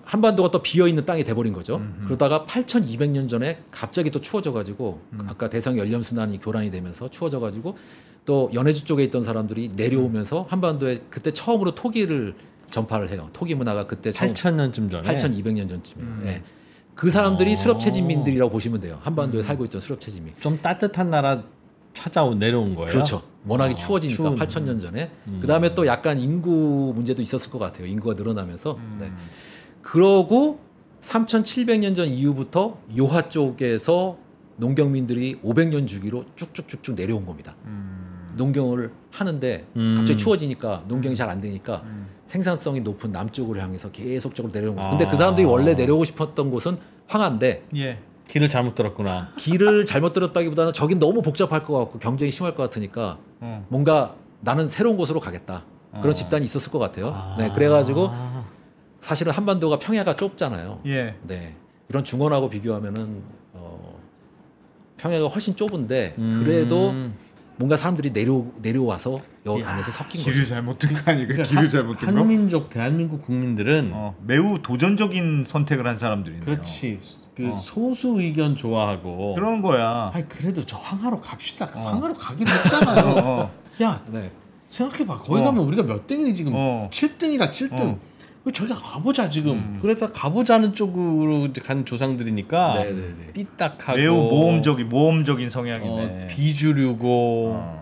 한반도가 또 비어 있는 땅이 돼버린 거죠. 그러다가 8,200년 전에 갑자기 또 추워져가지고 아까 대성 연렴순환이 교란이 되면서 추워져가지고 또 연해주 쪽에 있던 사람들이 내려오면서 한반도에 그때 처음으로 토기를 전파를 해요. 토기 문화가 그때
8,000년쯤 전에
8,200년 전쯤에. 예. 그 사람들이 수렵 채집민들이라고 보시면 돼요. 한반도에 살고 있던 수렵 채집민.
좀 따뜻한 나라 내려온 거예요.
그렇죠. 워낙에 추워지니까 8,000년 전에. 그다음에 또 약간 인구 문제도 있었을 것 같아요. 인구가 늘어나면서. 네. 그러고 3,700년 전 이후부터 요하 쪽에서 농경민들이 500년 주기로 쭉쭉쭉쭉 내려온 겁니다. 농경을 하는데 갑자기 추워지니까 농경이 잘 안 되니까 생산성이 높은 남쪽으로 향해서 계속적으로 내려온 거죠. 근데 그 사람들이 원래 내려오고 싶었던 곳은 황하인데
예.
길을 잘못 들었구나.
길을 잘못 들었다기보다는 저긴 너무 복잡할 것 같고 경쟁이 심할 것 같으니까 뭔가 나는 새로운 곳으로 가겠다. 그런 집단이 있었을 것 같아요. 네, 그래가지고 사실은 한반도가 평야가 좁잖아요.
예.
네, 이런 중원하고 비교하면은 평야가 훨씬 좁은데 그래도 뭔가 사람들이 내려와서 여기 안에서 섞인
길을
거죠.
잘못 든 거 아니까 길을 잘못 든 거?
한민족 대한민국 국민들은
매우 도전적인 선택을 한 사람들이네요.
그렇지. 그 소수 의견 좋아하고
그런 거야.
아니 그래도 저 황하로 갑시다. 황하로 가기로 했잖아요. 야,
네.
생각해봐. 거기 가면 우리가 몇 등이니 지금? 7등이라 7등. 왜 저기 가보자 지금. 그래서 가보자는 쪽으로 이제 간 조상들이니까
네네네.
삐딱하고
매우 모험적인 성향이네.
비주류고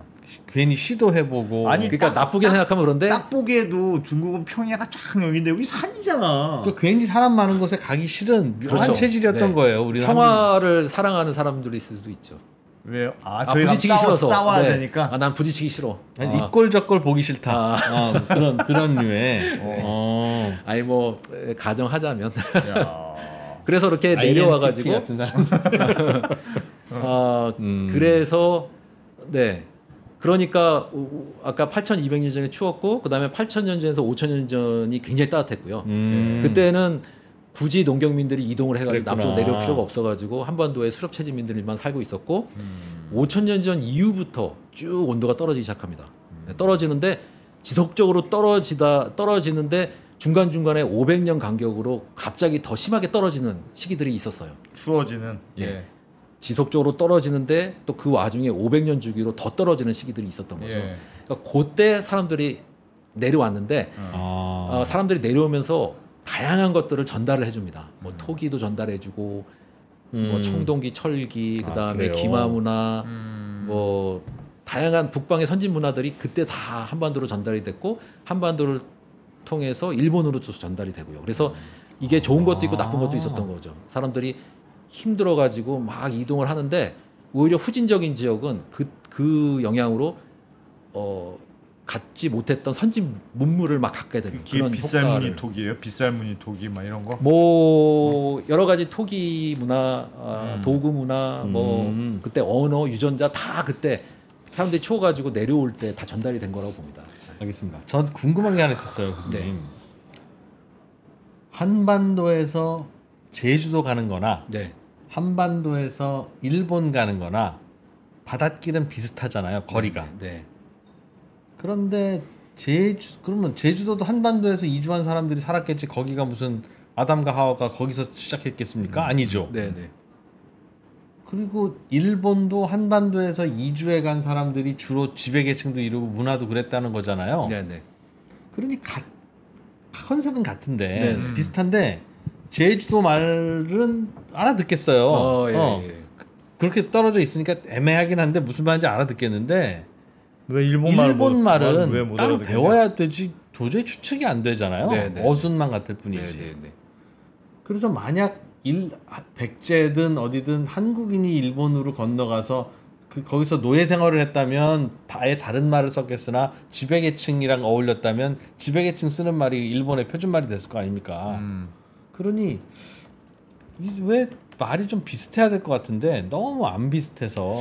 괜히 시도해보고.
아니,
그러니까 나쁘게 생각하면 그런데
딱 보기에도 중국은 평야가 쫙 여기인데 여기 산이잖아.
그 괜히 사람 많은 곳에 가기 싫은 묘한
그렇죠.
체질이었던
네.
거예요. 우리는
평화를 사랑하는 사람들이 있을 수도 있죠.
왜요?
부딪히기 싫어서
싸워야
네.
되니까.
난 부딪히기 싫어.
아니, 이꼴저꼴 보기 싫다. 그런 류의.
아니 뭐 가정하자면
야.
그래서 이렇게 내려와가지고
같은 사람들.
그래서 네 그러니까 아까 8,200년 전에 추웠고 그 다음에 8,000년 전에서 5,000년 전이 굉장히 따뜻했고요. 그때는 굳이 농경민들이 이동을 해가지고
그랬구나.
남쪽으로 내려올 필요가 없어가지고 한반도에 수렵 채집민들만 살고 있었고 5,000년 전 이후부터 쭉 온도가 떨어지기 시작합니다. 떨어지는데 지속적으로 떨어지는데 중간중간에 500년 간격으로 갑자기 더 심하게 떨어지는 시기들이 있었어요.
추워지는.
예. 지속적으로 떨어지는데 또 그 와중에 500년 주기로 더 떨어지는 시기들이 있었던 거죠.
예.
그러니까 그때 사람들이 내려왔는데 사람들이 내려오면서 다양한 것들을 전달을 해줍니다. 뭐 토기도 전달해주고 뭐 청동기, 철기, 그다음에 기마문화, 뭐 다양한 북방의 선진 문화들이 그때 다 한반도로 전달이 됐고 한반도를 통해서 일본으로 또 전달이 되고요. 그래서 이게 좋은 것도 있고 나쁜 것도 있었던 거죠. 사람들이 힘들어가지고 막 이동을 하는데 오히려 후진적인 지역은 그 영향으로 갖지 못했던 선진 문물을 막 갖게 되는 그런
빗살무늬 토기예요? 빗살무늬 토기 막 이런 거?
뭐 여러 가지 토기 문화, 도구 문화, 뭐 그때 언어, 유전자 다 그때 사람들이 추워가지고 내려올 때 다 전달이 된 거라고 봅니다.
알겠습니다. 전 궁금한 게 하나 있었어요, 교수님.
네.
한반도에서 제주도 가는 거나
네.
한반도에서 일본 가는 거나 바닷길은 비슷하잖아요, 거리가.
네.
그런데 그러면 제주도도 한반도에서 이주한 사람들이 살았겠지. 거기가 무슨 아담과 하와가 거기서 시작했겠습니까? 아니죠.
네. 네.
그리고 일본도 한반도에서 이주해 간 사람들이 주로 지배계층도 이루고 문화도 그랬다는 거잖아요.
네. 네.
그러니 컨셉은 같은데
네.
비슷한데 제주도 말은 알아듣겠어요.
예.
그렇게 떨어져 있으니까 애매하긴 한데 무슨 말인지 알아듣겠는데
왜
일본 말은
왜 못
따로
알아듣겠냐?
배워야 되지 도저히 추측이 안 되잖아요.
네, 네.
어순만 같을 뿐이지.
네.
그래서 만약 백제든 어디든 한국인이 일본으로 건너가서 거기서 노예 생활을 했다면 아예 다른 말을 썼겠으나 지배계층이랑 어울렸다면 지배계층 쓰는 말이 일본의 표준말이 됐을 거 아닙니까? 그러니 왜 말이 좀 비슷해야 될 것 같은데 너무 안 비슷해서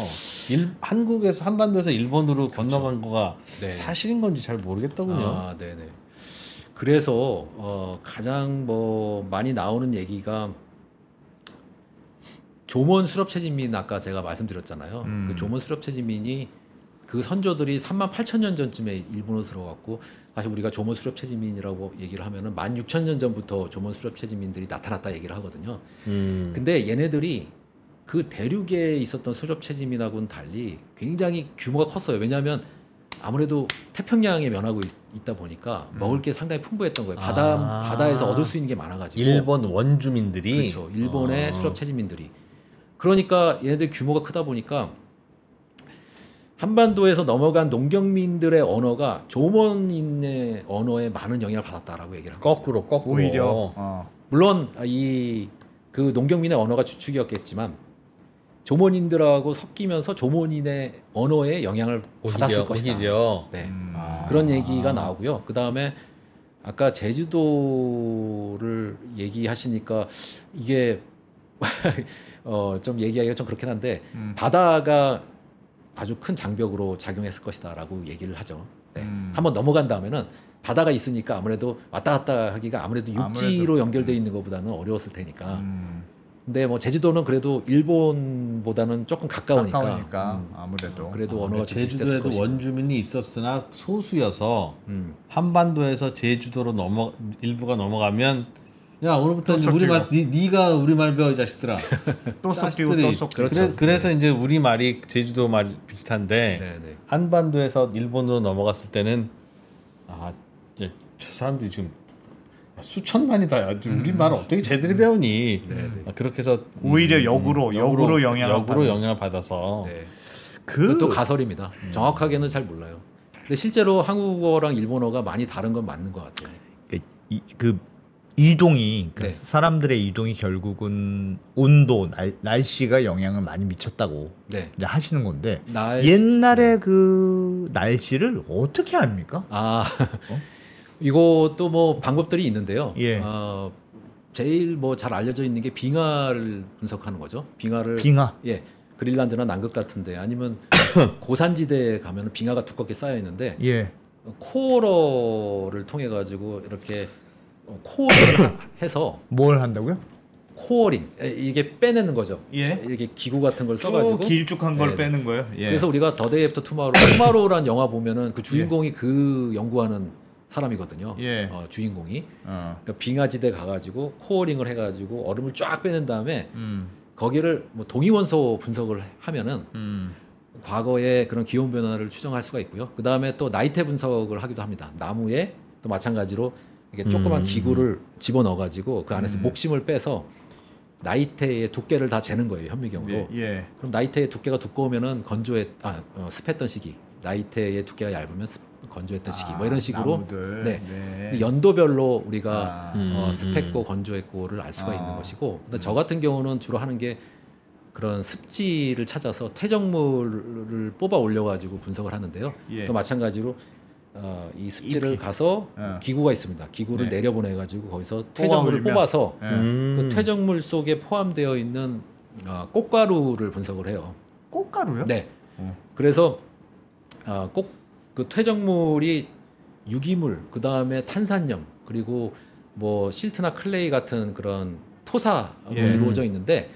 한국에서 한반도에서 일본으로 건너간 거가
네.
사실인 건지 잘 모르겠더군요.
네네. 그래서 가장 뭐 많이 나오는 얘기가 조몬 수렵 채집민 아까 제가 말씀드렸잖아요. 그 조몬 수렵 채집민이 그 선조들이 38,000년 전쯤에 일본으로 들어갔고 사실 우리가 조몬 수렵 채집민이라고 얘기를 하면은 16,000년 전부터 조몬 수렵 채집민들이 나타났다 얘기를 하거든요. 근데 얘네들이 그 대륙에 있었던 수렵 채집민하고는 달리 굉장히 규모가 컸어요. 왜냐하면 아무래도 태평양에 면하고 있다 보니까 먹을 게 상당히 풍부했던 거예요. 바다에서 얻을 수 있는 게 많아가지고.
일본 원주민들이.
그렇죠. 일본의 수렵 채집민들이. 그러니까 얘네들 규모가 크다 보니까 한반도에서 넘어간 농경민들의 언어가 조몬인의 언어에 많은 영향을 받았다라고 얘기를 합니다.
거꾸로
오히려
물론 그 농경민의 언어가 주축이었겠지만 조몬인들하고 섞이면서 조몬인의 언어에 영향을 받았을 것이다.
오히려.
네. 그런 얘기가 나오고요. 그 다음에 아까 제주도를 얘기하시니까 이게 좀 얘기하기가 좀 그렇긴 한데 바다가 아주 큰 장벽으로 작용했을 것이다라고 얘기를 하죠. 네. 한번 넘어간 다음에는 바다가 있으니까 아무래도 왔다 갔다 하기가 아무래도 육지로 연결돼 있는 것보다는 어려웠을 테니까. 근데 뭐 제주도는 그래도 일본보다는 조금 가까우니까
아무래도
그래도 언어가 좀 비슷했을
제주도에도
것이고.
원주민이 있었으나 소수여서 한반도에서 제주도로 일부가 넘어가면 야 오늘부터 이제 우리말 네가 우리말 배워 이 자식들아.
또 섞이고 또 섞이고.
그렇죠. 그래서 이제 우리 말이 제주도 말 비슷한데
네네.
한반도에서 일본으로 넘어갔을 때는 이제 저 사람들이 지금 수천만이다. 야, 우리 말을 어떻게 제대로 배우니? 그렇게 해서
오히려 역으로
영향을 받아서.
네. 그것도 가설입니다. 정확하게는 잘 몰라요. 근데 실제로 한국어랑 일본어가 많이 다른 건 맞는 것 같아요.
그 이동이
네.
사람들의 이동이 결국은 온도, 날씨가 영향을 많이 미쳤다고
네.
이제 하시는 건데 옛날에 그 날씨를 어떻게 합니까?
이것도 뭐 방법들이 있는데요.
예.
제일 뭐 잘 알려져 있는 게 빙하를 분석하는 거죠.
빙하.
예. 그린란드나 남극 같은데 아니면 고산지대에 가면 빙하가 두껍게 쌓여 있는데
예.
코어러를 통해 가지고 이렇게 코어링을 해서
뭘 한다고요?
코어링 이게 빼내는 거죠.
예.
이렇게 기구 같은 걸 써가지고
길쭉한 걸 빼는 거예요. 예.
그래서 우리가 더 데이 애프터 투마로우라는 영화 보면은 그 주인공이 그 연구하는 사람이거든요.
예.
주인공이 그러니까 빙하지대 가가지고 코어링을 해가지고 얼음을 쫙 빼낸 다음에 거기를 뭐 동위원소 분석을 하면은 과거의 그런 기온 변화를 추정할 수가 있고요. 그 다음에 또 나이테 분석을 하기도 합니다. 나무에 또 마찬가지로 이게 조그만 기구를 집어 넣어가지고 그 안에서 목심을 빼서 나이테의 두께를 다 재는 거예요. 현미경으로.
예.
그럼 나이테의 두께가 두꺼우면은 습했던 시기, 나이테의 두께가 얇으면 건조했던 시기, 뭐 이런 식으로
나무들.
네. 연도별로 우리가 습했고 건조했고를 알 수가 있는 것이고, 근데 저 같은 경우는 주로 하는 게 그런 습지를 찾아서 퇴적물을 뽑아 올려가지고 분석을 하는데요.
예.
또 마찬가지로 이 습지를 가서 기구가 있습니다. 기구를
네.
내려보내가지고 거기서 퇴적물을 뽑아서 그 퇴적물 속에 포함되어 있는 꽃가루를 분석을 해요.
꽃가루요?
네. 그래서 그 퇴적물이 유기물, 그 다음에 탄산염, 그리고 뭐 실트나 클레이 같은 그런 토사로 이루어져 있는데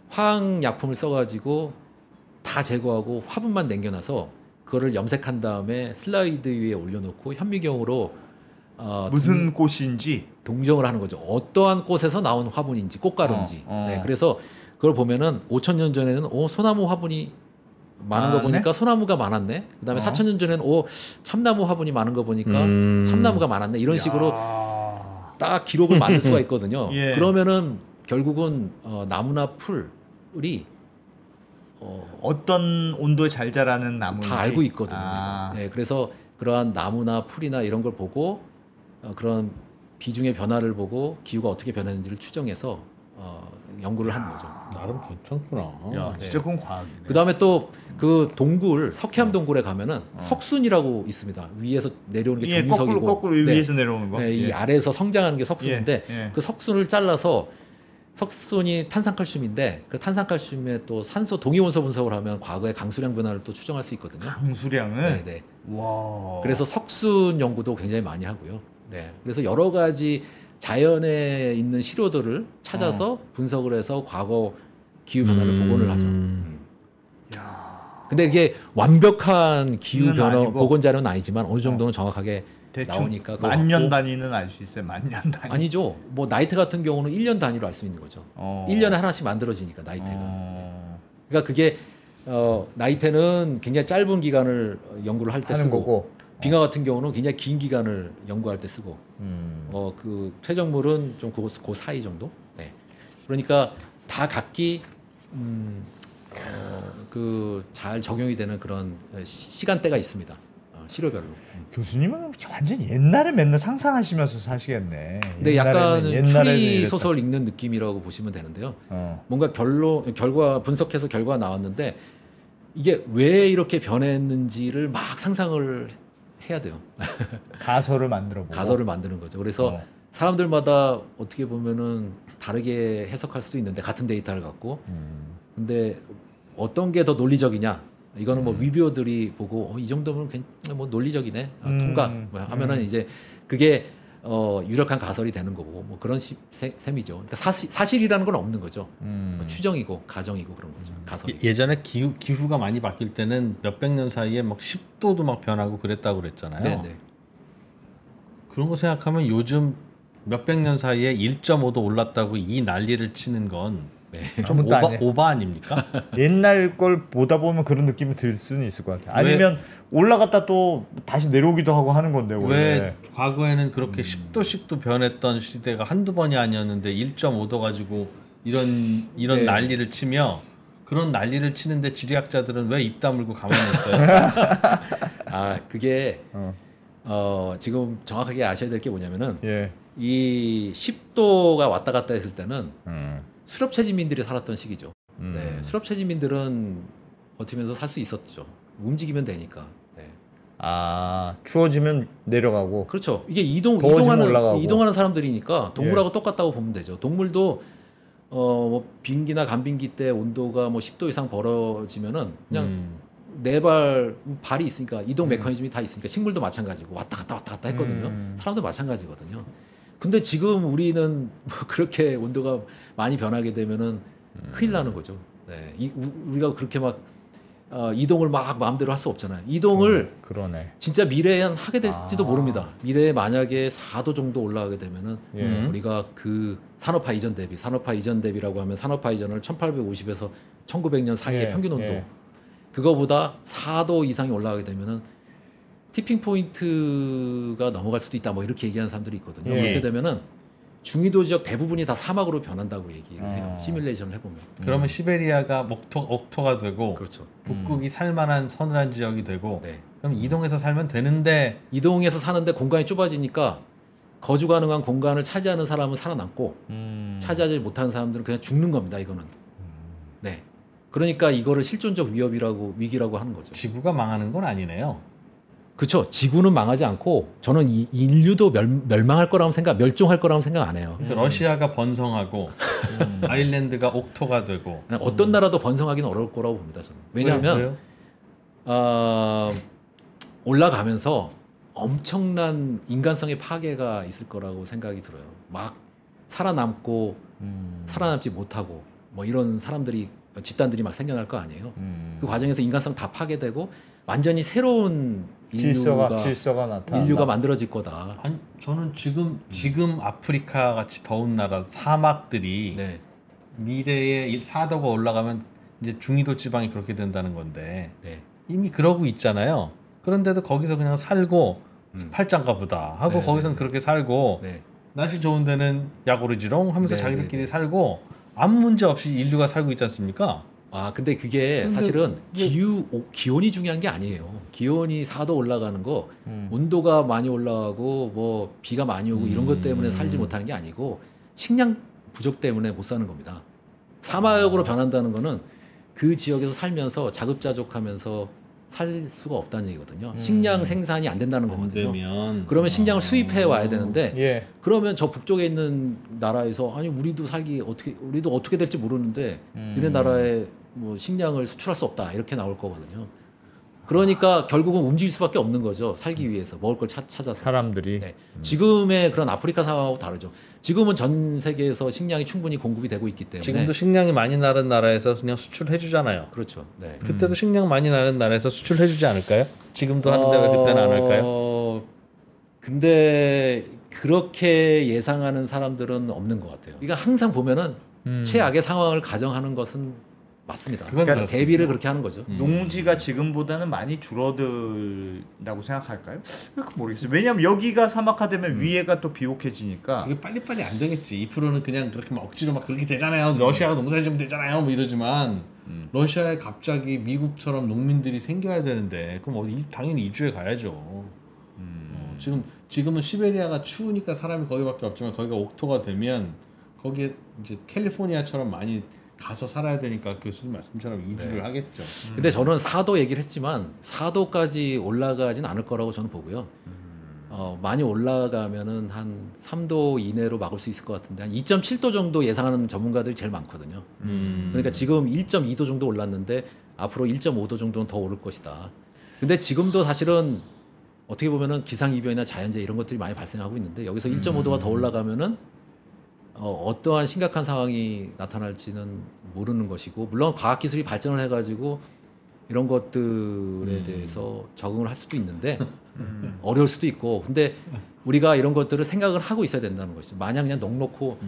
화학약품을 써가지고 다 제거하고 화분만 남겨놔서 그거를 염색한 다음에 슬라이드 위에 올려놓고 현미경으로
무슨 꽃인지
동정을 하는 거죠. 어떠한 꽃에서 나온 화분인지 꽃가루인지. 네, 그래서 그걸 보면은 5,000년 전에는 소나무 화분이 많은 거 보니까 소나무가 많았네. 그다음에 4,000년 전에는 참나무 화분이 많은 거 보니까 참나무가 많았네. 이런 식으로 딱 기록을 만들 수가 있거든요.
예.
그러면은 결국은 나무나 풀이
어떤 온도에 잘 자라는 나무인지
다 알고 있거든요. 네, 그래서 그러한 나무나 풀이나 이런 걸 보고 그런 비중의 변화를 보고 기후가 어떻게 변했는지를 추정해서 연구를 하는 거죠.
나름 괜찮구나.
야, 진짜 그건 과학이네.
그다음에 또 그 동굴 석회암 동굴에 가면은 석순이라고 있습니다. 위에서 내려오는 게 종유석이고
거꾸로 위에서 내려오는 거.
네, 이 아래에서 성장하는 게 석순인데 그 석순을 잘라서 석순이 탄산칼슘인데 그 탄산칼슘에 또 산소 동위원소 분석을 하면 과거의 강수량 변화를 또 추정할 수 있거든요.
강수량을.
네.
와.
그래서 석순 연구도 굉장히 많이 하고요. 네. 그래서 여러 가지 자연에 있는 시료들을 찾아서 분석을 해서 과거 기후 변화를 복원을 하죠.
야.
근데 이게 완벽한 기후 변화
아니고.
복원 자료는 아니지만 어느 정도는 정확하게
대충
나오니까 그거
만년
갖고-
단위는 알 수 있어요. 만년 단위.
아니죠. 뭐 나이트 같은 경우는 1년 단위로 알 수 있는 거죠. 1년에 하나씩 만들어지니까 나이트가. 그러니까 그게 나이테는 굉장히 짧은 기간을 연구를 할 때 쓰고
거고.
빙하 같은 경우는 굉장히 긴 기간을 연구할 때 쓰고 그 퇴적물은 좀 그 사이 정도. 네. 그러니까 다 각기 그 잘 적용이 되는 그런 시간대가 있습니다. 시료별로.
교수님은 완전 옛날에 맨날 상상하시면서 사시겠네.
근데 약간은 추리 소설 읽는 느낌이라고 보시면 되는데요. 뭔가 결과 분석해서 결과가 나왔는데 이게 왜 이렇게 변했는지를 막 상상을 해야 돼요.
가설을 만들어 보고.
가설을 만드는 거죠. 그래서 사람들마다 어떻게 보면은 다르게 해석할 수도 있는데 같은 데이터를 갖고 근데 어떤 게 더 논리적이냐 이거는 뭐 리뷰어들이 보고 이 정도면 뭐 논리적이네 통과 뭐 하면은 이제 그게 유력한 가설이 되는 거고 뭐 그런 셈이죠. 그러니까 사실이라는 건 없는 거죠. 뭐 추정이고 가정이고 그런 거죠. 가설이.
예전에 기후가 많이 바뀔 때는 몇백 년 사이에 막 10도도 막 변하고 그랬다고 그랬잖아요.
네네.
그런 거 생각하면 요즘 몇백 년 사이에 1.5도 올랐다고 이 난리를 치는 건 좀 오바 아닙니까?
옛날 걸 보다 보면 그런 느낌이 들 수는 있을 것 같아요. 아니면 올라갔다 또 다시 내려오기도 하고 하는 건데 원래.
왜 과거에는 그렇게 10도씩도 변했던 시대가 한두 번이 아니었는데 1.5도 가지고 이런 난리를 치며 그런 난리를 치는데 지리학자들은 왜 입 다물고 가만히 있어요?
그게 지금 정확하게 아셔야 될 게 뭐냐면은 이 10도가 왔다 갔다 했을 때는 수렵 채집민들이 살았던 시기죠. 네, 수렵 채집민들은 버티면서 살 수 있었죠. 움직이면 되니까. 네.
추워지면 내려가고.
그렇죠. 이게 이동하는 사람들이니까 동물하고 똑같다고 보면 되죠. 동물도 뭐 빙기나 간빙기 때 온도가 뭐 10도 이상 벌어지면은 그냥 발이 있으니까 이동 메커니즘이 다 있으니까 식물도 마찬가지고 왔다 갔다 했거든요. 사람도 마찬가지거든요. 근데 지금 우리는 뭐 그렇게 온도가 많이 변하게 되면은 큰일 나는 거죠. 네. 우리가 그렇게 막 이동을 막 마음대로 할 수 없잖아요. 이동을
그러네.
진짜 미래에 하게 될지도 모릅니다. 미래에 만약에 4도 정도 올라가게 되면은 우리가 그 산업화 이전 대비라고 하면 산업화 이전을 1850에서 1900년 사이의 평균 온도 그거보다 4도 이상이 올라가게 되면은 티핑 포인트가 넘어갈 수도 있다. 뭐 이렇게 얘기하는 사람들이 있거든요. 그렇게 되면은 중위도 지역 대부분이 다 사막으로 변한다고 얘기를 해요. 시뮬레이션을 해보면.
그러면 시베리아가 옥토가 되고
그렇죠.
북극이 살만한 서늘한 지역이 되고 그럼 이동해서 살면 되는데
이동해서 사는데 공간이 좁아지니까 거주 가능한 공간을 차지하는 사람은 살아남고 차지하지 못하는 사람들은 그냥 죽는 겁니다. 이거는. 네. 그러니까 이거를 실존적 위기라고 하는 거죠.
지구가 망하는 건 아니네요.
그렇죠. 지구는 망하지 않고 저는 인류도 멸망할 거라고 멸종할 거라고 생각 안 해요.
그러니까 러시아가 번성하고 아일랜드가 옥토가 되고
어떤 나라도 번성하기는 어려울 거라고 봅니다. 저는. 왜냐하면 올라가면서 엄청난 인간성의 파괴가 있을 거라고 생각이 들어요. 막 살아남고 살아남지 못하고 뭐 이런 집단들이 막 생겨날 거 아니에요. 그 과정에서 인간성 다 파괴되고 완전히 새로운
질서가
인류가 만들어질 거다.
아니, 저는 지금 아프리카 같이 더운 나라 사막들이 미래에 4도가 올라가면 이제 중위도 지방이 그렇게 된다는 건데 이미 그러고 있잖아요. 그런데도 거기서 그냥 살고 팔짱가 보다 하고 거기서는 그렇게 살고 날씨 좋은 데는 야구르지롱 하면서 자기들끼리 살고 아무 문제 없이 인류가 살고 있지 않습니까?
근데 그게 사실은 기온이 중요한 게 아니에요. 기온이 4도 올라가는 거 온도가 많이 올라가고 뭐 비가 많이 오고 이런 것 때문에 살지 못하는 게 아니고 식량 부족 때문에 못 사는 겁니다. 사막으로 변한다는 거는 그 지역에서 살면서 자급자족하면서 살 수가 없다는 얘기거든요. 식량 생산이 안 된다는 거거든요. 그러면 식량을 수입해 와야 되는데 그러면 저 북쪽에 있는 나라에서 아니 우리도 어떻게 될지 모르는데 니네 나라에 뭐 식량을 수출할 수 없다 이렇게 나올 거거든요. 그러니까 결국은 움직일 수밖에 없는 거죠. 살기 위해서 먹을 걸 찾아서
사람들이
지금의 그런 아프리카 상황하고 다르죠. 지금은 전 세계에서 식량이 충분히 공급이 되고 있기 때문에
지금도 식량이 많이 나는 나라에서 그냥 수출해 주잖아요.
그렇죠. 네.
그때도 식량 많이 나는 나라에서 수출해 주지 않을까요? 지금도 하는데 왜 그때는 안 할까요?
근데 그렇게 예상하는 사람들은 없는 것 같아요. 그러니까 항상 보면은 최악의 상황을 가정하는 것은 맞습니다.
그건
그러니까 대비를 그렇게 하는 거죠.
농지가 지금보다는 많이 줄어들다고 생각할까요? 모르겠어요. 왜냐하면 여기가 사막화되면 위에가 또 비옥해지니까.
그게 빨리빨리 안 되겠지. 2%는 그냥 그렇게 막 억지로 막 그렇게 되잖아요. 러시아가 농사지으면 되잖아요. 뭐 이러지만 러시아에 갑자기 미국처럼 농민들이 생겨야 되는데 그럼 당연히 이주해 가야죠. 지금은 시베리아가 추우니까 사람이 거기밖에 없지만 거기가 옥토가 되면 거기에 이제 캘리포니아처럼 많이 가서 살아야 되니까 교수님 말씀처럼 이주를 하겠죠.
근데 저는 4도 얘기를 했지만 4도까지 올라가진 않을 거라고 저는 보고요. 많이 올라가면은 한 3도 이내로 막을 수 있을 것 같은데 한 2.7도 정도 예상하는 전문가들이 제일 많거든요. 그러니까 지금 1.2도 정도 올랐는데 앞으로 1.5도 정도는 더 오를 것이다. 근데 지금도 사실은 어떻게 보면은 기상이변이나 자연재해 이런 것들이 많이 발생하고 있는데 여기서 1.5도가 더 올라가면은 어떠한 심각한 상황이 나타날지는 모르는 것이고 물론 과학기술이 발전을 해가지고 이런 것들에 대해서 적응을 할 수도 있는데 어려울 수도 있고 근데 우리가 이런 것들을 생각을 하고 있어야 된다는 것이죠. 마냥 그냥 넋놓고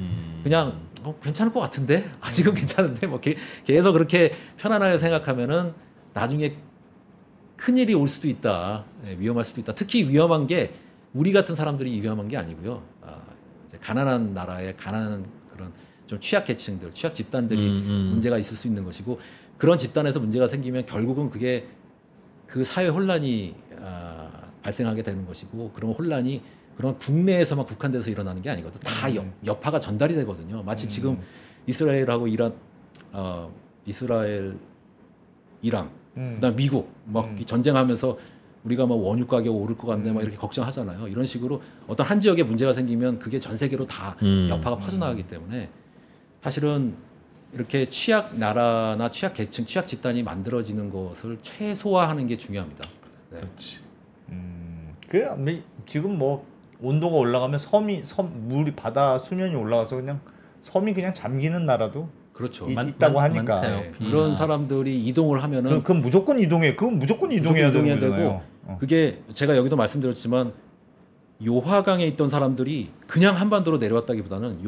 그냥 괜찮을 것 같은데 아직은 괜찮은데 뭐 계속 그렇게 편안하게 생각하면은 나중에 큰일이 올 수도 있다. 위험할 수도 있다. 특히 위험한 게 우리 같은 사람들이 위험한 게 아니고요. 가난한 나라에 가난한 그런 좀 취약계층들, 취약 집단들이 문제가 있을 수 있는 것이고 그런 집단에서 문제가 생기면 결국은 그게 그 사회 혼란이 발생하게 되는 것이고 그런 혼란이 그런 국내에서만 국한돼서 일어나는 게 아니거든. 다 여파가 전달이 되거든요. 마치 지금 이스라엘하고 이스라엘, 이란, 그다음 미국 막 전쟁하면서 우리가 막 원유 가격 오를 것 같네 막 이렇게 걱정하잖아요. 이런 식으로 어떤 한 지역에 문제가 생기면 그게 전 세계로 다 여파가 퍼져나가기 때문에 사실은 이렇게 취약 나라나 취약 계층, 취약 집단이 만들어지는 것을 최소화하는 게 중요합니다. 네.
그렇지.
그래 지금 뭐 온도가 올라가면 물이 바다 수면이 올라가서 그냥 섬이 그냥 잠기는 나라도
그렇죠.
있다고 하니까
네. 그런 사람들이 이동을 하면은
그건 무조건 이동해. 그건 무조건 이동해야 되는 거잖아요.
그게 제가 여기도 말씀드렸지만 요하강에 있던 사람들이 그냥 한반도로 내려왔다기보다는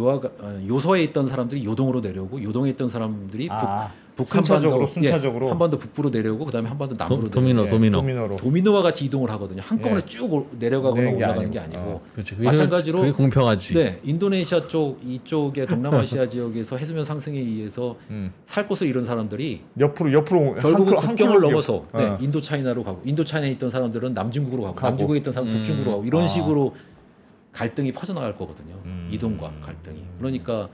요서에 있던 사람들이 요동으로 내려오고 요동에 있던 사람들이
순차적으로
한반도 북부로 내려오고 그다음에 한반도 남부로 도미노와 같이 이동을 하거든요. 한꺼번에 쭉 내려가거나 올라가는 게 아니고
그렇지.
마찬가지로
그게 공평하지.
네, 인도네시아 이쪽의 동남아시아 지역에서 해수면 상승에 의해서 살 곳을 잃은 사람들이
옆으로
결국은 국경을 넘어서 인도 차이나로 가고 인도 차이나에 있던 사람들은 남중국으로 가고 남중국에 있던 사람은 북중국으로 가고 이런 식으로 갈등이 퍼져나갈 거거든요. 이동과 갈등이. 그러니까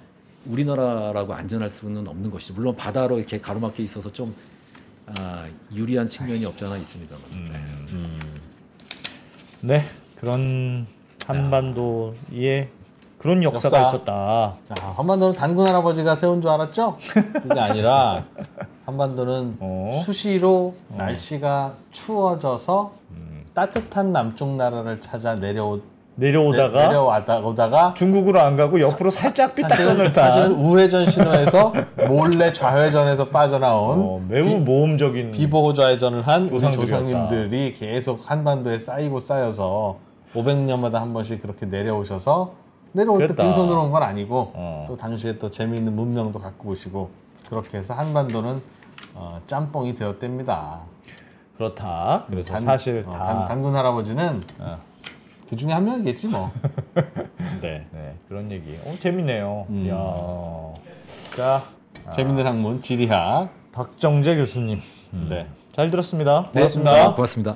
우리나라라고 안전할 수는 없는 것이죠. 물론 바다로 이렇게 가로막혀 있어서 좀 유리한 측면이 없지 않아 있습니다만.
네, 그런 한반도에 그런 역사가 있었다.
한반도는 단군 할아버지가 세운 줄 알았죠? 그게 아니라 한반도는 수시로 날씨가 추워져서 따뜻한 남쪽 나라를 찾아 내려오다가
중국으로 안 가고 옆으로 살짝 삐딱선을 타.
사실은 우회전 신호에서 몰래 좌회전해서 빠져나온
매우 모험적인
비보호 좌회전을 한 우리 조상님들이 계속 한반도에 쌓여서 500년마다 한 번씩 그렇게 내려오셔서 내려올 때 빈손으로 온 건 아니고 또 당시에 또 재미있는 문명도 갖고 오시고 그렇게 해서 한반도는 짬뽕이 되었답니다.
그렇다. 그래서 사실
단군 할아버지는 그 중에 한 명이겠지 뭐.
네, 그런 얘기. 재밌네요. 이야. 자,
재밌는 학문 지리학
박정재 교수님. 네, 잘 들었습니다.
고맙습니다.